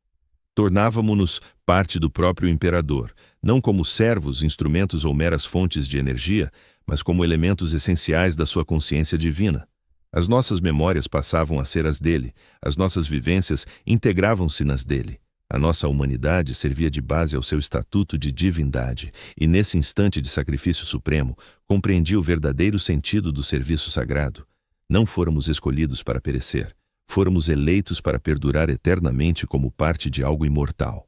Tornávamo-nos parte do próprio imperador, não como servos, instrumentos ou meras fontes de energia, mas como elementos essenciais da sua consciência divina. As nossas memórias passavam a ser as dele, as nossas vivências integravam-se nas dele. A nossa humanidade servia de base ao seu estatuto de divindade, e nesse instante de sacrifício supremo, compreendi o verdadeiro sentido do serviço sagrado. Não fôramos escolhidos para perecer, fôramos eleitos para perdurar eternamente como parte de algo imortal.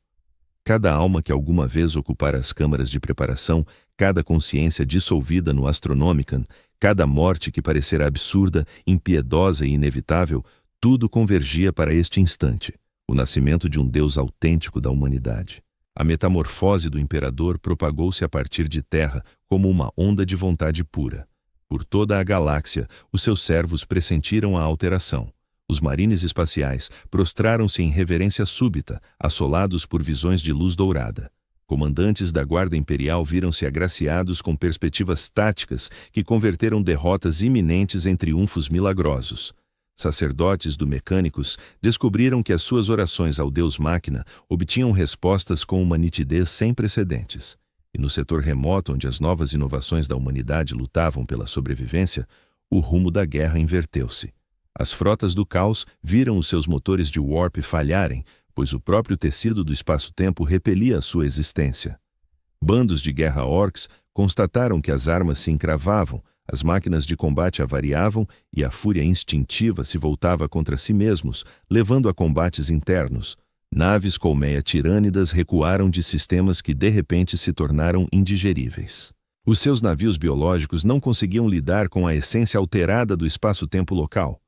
Cada alma que alguma vez ocupara as câmaras de preparação, cada consciência dissolvida no Astronomicon, cada morte que parecera absurda, impiedosa e inevitável, tudo convergia para este instante, o nascimento de um Deus autêntico da humanidade. A metamorfose do imperador propagou-se a partir de terra como uma onda de vontade pura. Por toda a galáxia, os seus servos pressentiram a alteração. Os marines espaciais prostraram-se em reverência súbita, assolados por visões de luz dourada. Comandantes da Guarda Imperial viram-se agraciados com perspectivas táticas que converteram derrotas iminentes em triunfos milagrosos. Sacerdotes do Mecânicos descobriram que as suas orações ao Deus Máquina obtinham respostas com uma nitidez sem precedentes. E no setor remoto onde as novas inovações da humanidade lutavam pela sobrevivência, o rumo da guerra inverteu-se. As frotas do caos viram os seus motores de warp falharem, pois o próprio tecido do espaço-tempo repelia a sua existência. Bandos de guerra orcs constataram que as armas se encravavam, as máquinas de combate avariavam e a fúria instintiva se voltava contra si mesmos, levando a combates internos. Naves colmeia tirânidas recuaram de sistemas que de repente se tornaram indigeríveis. Os seus navios biológicos não conseguiam lidar com a essência alterada do espaço-tempo local.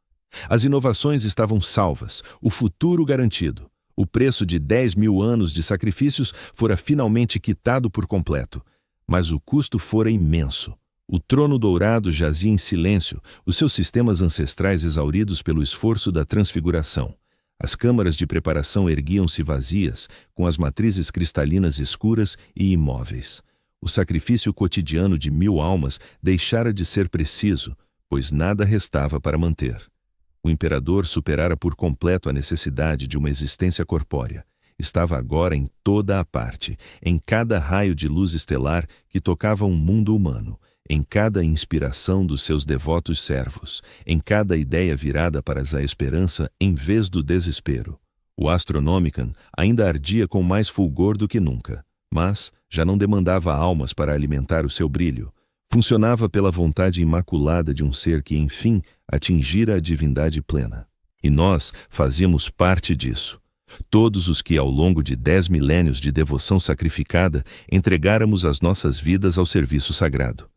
As inovações estavam salvas, o futuro garantido. O preço de 10.000 anos de sacrifícios fora finalmente quitado por completo, mas o custo fora imenso. O trono dourado jazia em silêncio, os seus sistemas ancestrais exauridos pelo esforço da transfiguração. As câmaras de preparação erguiam-se vazias, com as matrizes cristalinas escuras e imóveis. O sacrifício cotidiano de 1.000 almas deixara de ser preciso, pois nada restava para manter. O imperador superara por completo a necessidade de uma existência corpórea. Estava agora em toda a parte, em cada raio de luz estelar que tocava um mundo humano, em cada inspiração dos seus devotos servos, em cada ideia virada para a esperança em vez do desespero. O Astronomicon ainda ardia com mais fulgor do que nunca, mas já não demandava almas para alimentar o seu brilho. Funcionava pela vontade imaculada de um ser que, enfim, atingira a divindade plena. E nós fazíamos parte disso. Todos os que, ao longo de 10 milênios de devoção sacrificada, entregáramos as nossas vidas ao serviço sagrado.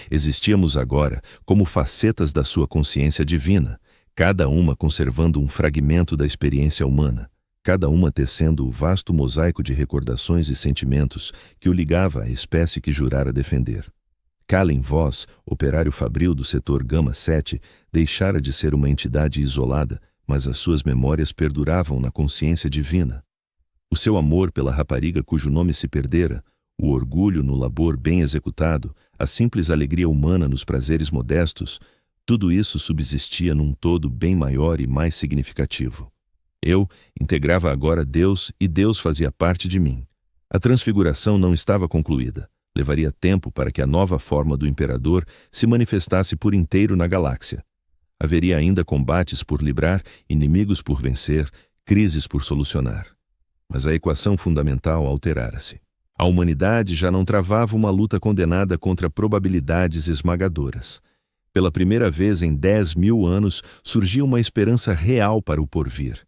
Existíamos agora como facetas da sua consciência divina, cada uma conservando um fragmento da experiência humana, cada uma tecendo o vasto mosaico de recordações e sentimentos que o ligava à espécie que jurara defender. Kallen Voss, operário fabril do setor Gama 7, deixara de ser uma entidade isolada, mas as suas memórias perduravam na consciência divina. O seu amor pela rapariga cujo nome se perdera, o orgulho no labor bem executado, a simples alegria humana nos prazeres modestos, tudo isso subsistia num todo bem maior e mais significativo. Eu integrava agora Deus e Deus fazia parte de mim. A transfiguração não estava concluída. Levaria tempo para que a nova forma do imperador se manifestasse por inteiro na galáxia. Haveria ainda combates por livrar, inimigos por vencer, crises por solucionar. Mas a equação fundamental alterara-se. A humanidade já não travava uma luta condenada contra probabilidades esmagadoras. Pela primeira vez em 10.000 anos, surgia uma esperança real para o porvir.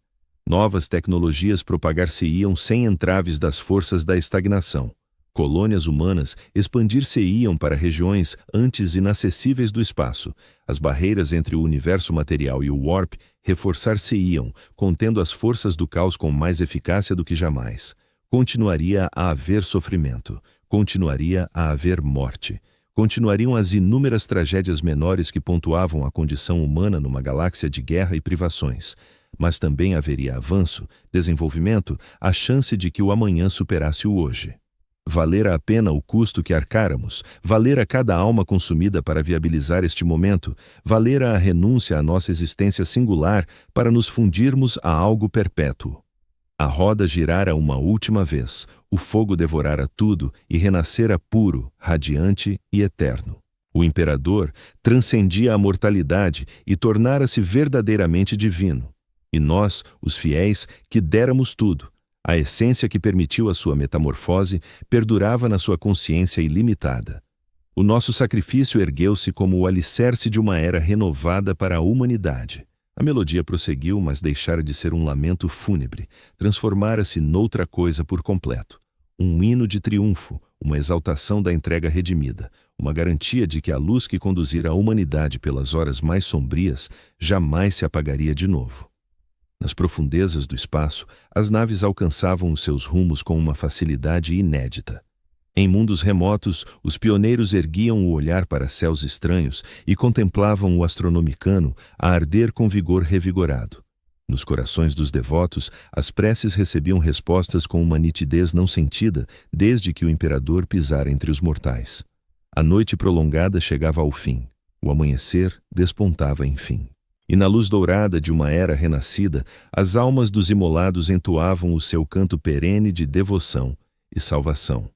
Novas tecnologias propagar-se-iam sem entraves das forças da estagnação. Colônias humanas expandir-se-iam para regiões antes inacessíveis do espaço. As barreiras entre o universo material e o warp reforçar-se-iam, contendo as forças do caos com mais eficácia do que jamais. Continuaria a haver sofrimento. continuaria a haver morte. Continuariam as inúmeras tragédias menores que pontuavam a condição humana numa galáxia de guerra e privações. Mas também haveria avanço, desenvolvimento, a chance de que o amanhã superasse o hoje. Valera a pena o custo que arcáramos, valera cada alma consumida para viabilizar este momento, valera a renúncia à nossa existência singular para nos fundirmos a algo perpétuo. A roda girara uma última vez, o fogo devorara tudo e renascera puro, radiante e eterno. O imperador transcendia a mortalidade e tornara-se verdadeiramente divino. E nós, os fiéis, que déramos tudo, a essência que permitiu a sua metamorfose perdurava na sua consciência ilimitada. O nosso sacrifício ergueu-se como o alicerce de uma era renovada para a humanidade. A melodia prosseguiu, mas deixara de ser um lamento fúnebre, transformara-se noutra coisa por completo. Um hino de triunfo, uma exaltação da entrega redimida, uma garantia de que a luz que conduzira a humanidade pelas horas mais sombrias jamais se apagaria de novo. Nas profundezas do espaço, as naves alcançavam os seus rumos com uma facilidade inédita. Em mundos remotos, os pioneiros erguiam o olhar para céus estranhos e contemplavam o astronomicano a arder com vigor revigorado. Nos corações dos devotos, as preces recebiam respostas com uma nitidez não sentida desde que o imperador pisara entre os mortais. A noite prolongada chegava ao fim. O amanhecer despontava enfim. E na luz dourada de uma era renascida, as almas dos imolados entoavam o seu canto perene de devoção e salvação.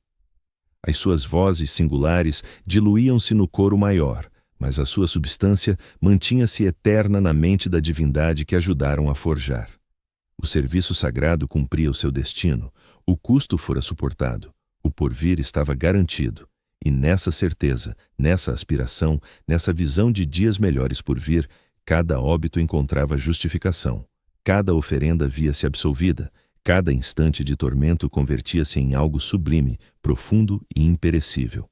As suas vozes singulares diluíam-se no coro maior, mas a sua substância mantinha-se eterna na mente da divindade que ajudaram a forjar. O serviço sagrado cumpria o seu destino, o custo fora suportado, o porvir estava garantido, e nessa certeza, nessa aspiração, nessa visão de dias melhores por vir, cada óbito encontrava justificação, cada oferenda via-se absolvida, cada instante de tormento convertia-se em algo sublime, profundo e imperecível.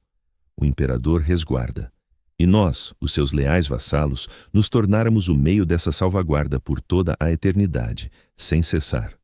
O imperador resguarda. E nós, os seus leais vassalos, nos tornáramos o meio dessa salvaguarda por toda a eternidade, sem cessar.